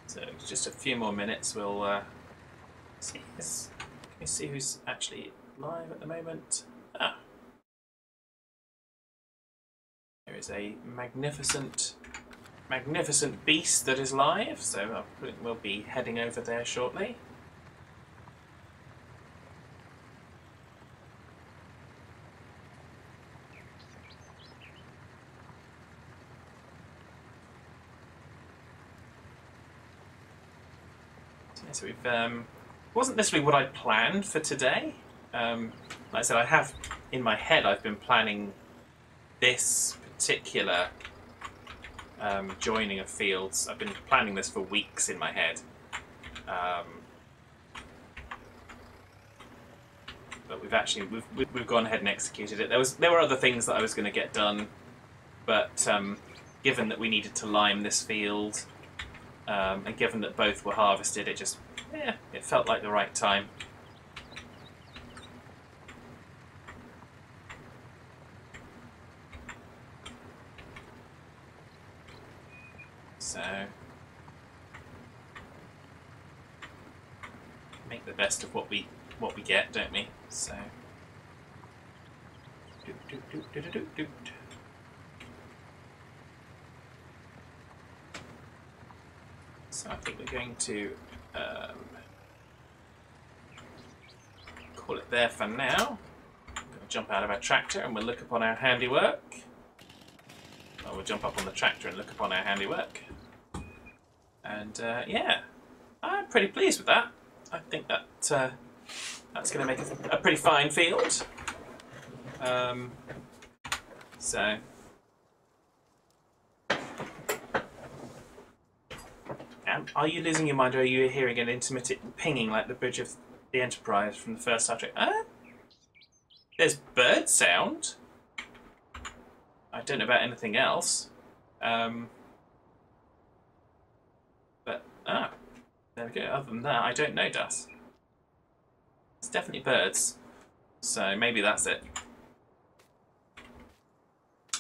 So just a few more minutes. We'll see this. Can we see who's actually live at the moment? Ah, there is a magnificent beast that is live. So we'll be heading over there shortly. So we've wasn't necessarily what I'd planned for today. Like I said, I have in my head, I've been planning this particular joining of fields. I've been planning this for weeks in my head. But we've gone ahead and executed it. There were other things that I was going to get done, but given that we needed to lime this field, and given that both were harvested, it felt like the right time. So make the best of what we get, don't we? So So I think we're going to call it there for now. I'm going to jump out of our tractor and we'll look upon our handiwork. Well, we'll jump up on the tractor and look upon our handiwork. And yeah, I'm pretty pleased with that. I think that that's going to make a pretty fine field. So. Are you losing your mind, or are you hearing an intermittent pinging like the bridge of the Enterprise from the first Star Trek? There's bird sound. I don't know about anything else. But there we go. Other than that, I don't know, Das. It's definitely birds. So maybe that's it.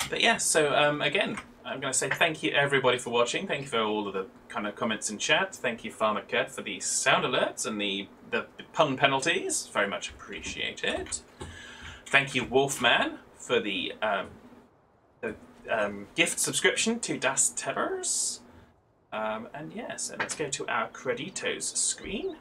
But yeah, so again, I'm going to say thank you everybody for watching. Thank you for all of the kind of comments in chat. Thank you, Farmer Kurt, for the sound alerts and the pun penalties. Very much appreciated. Thank you, Wolfman, for the gift subscription to Das Tellers. And yeah, so let's go to our Creditos screen.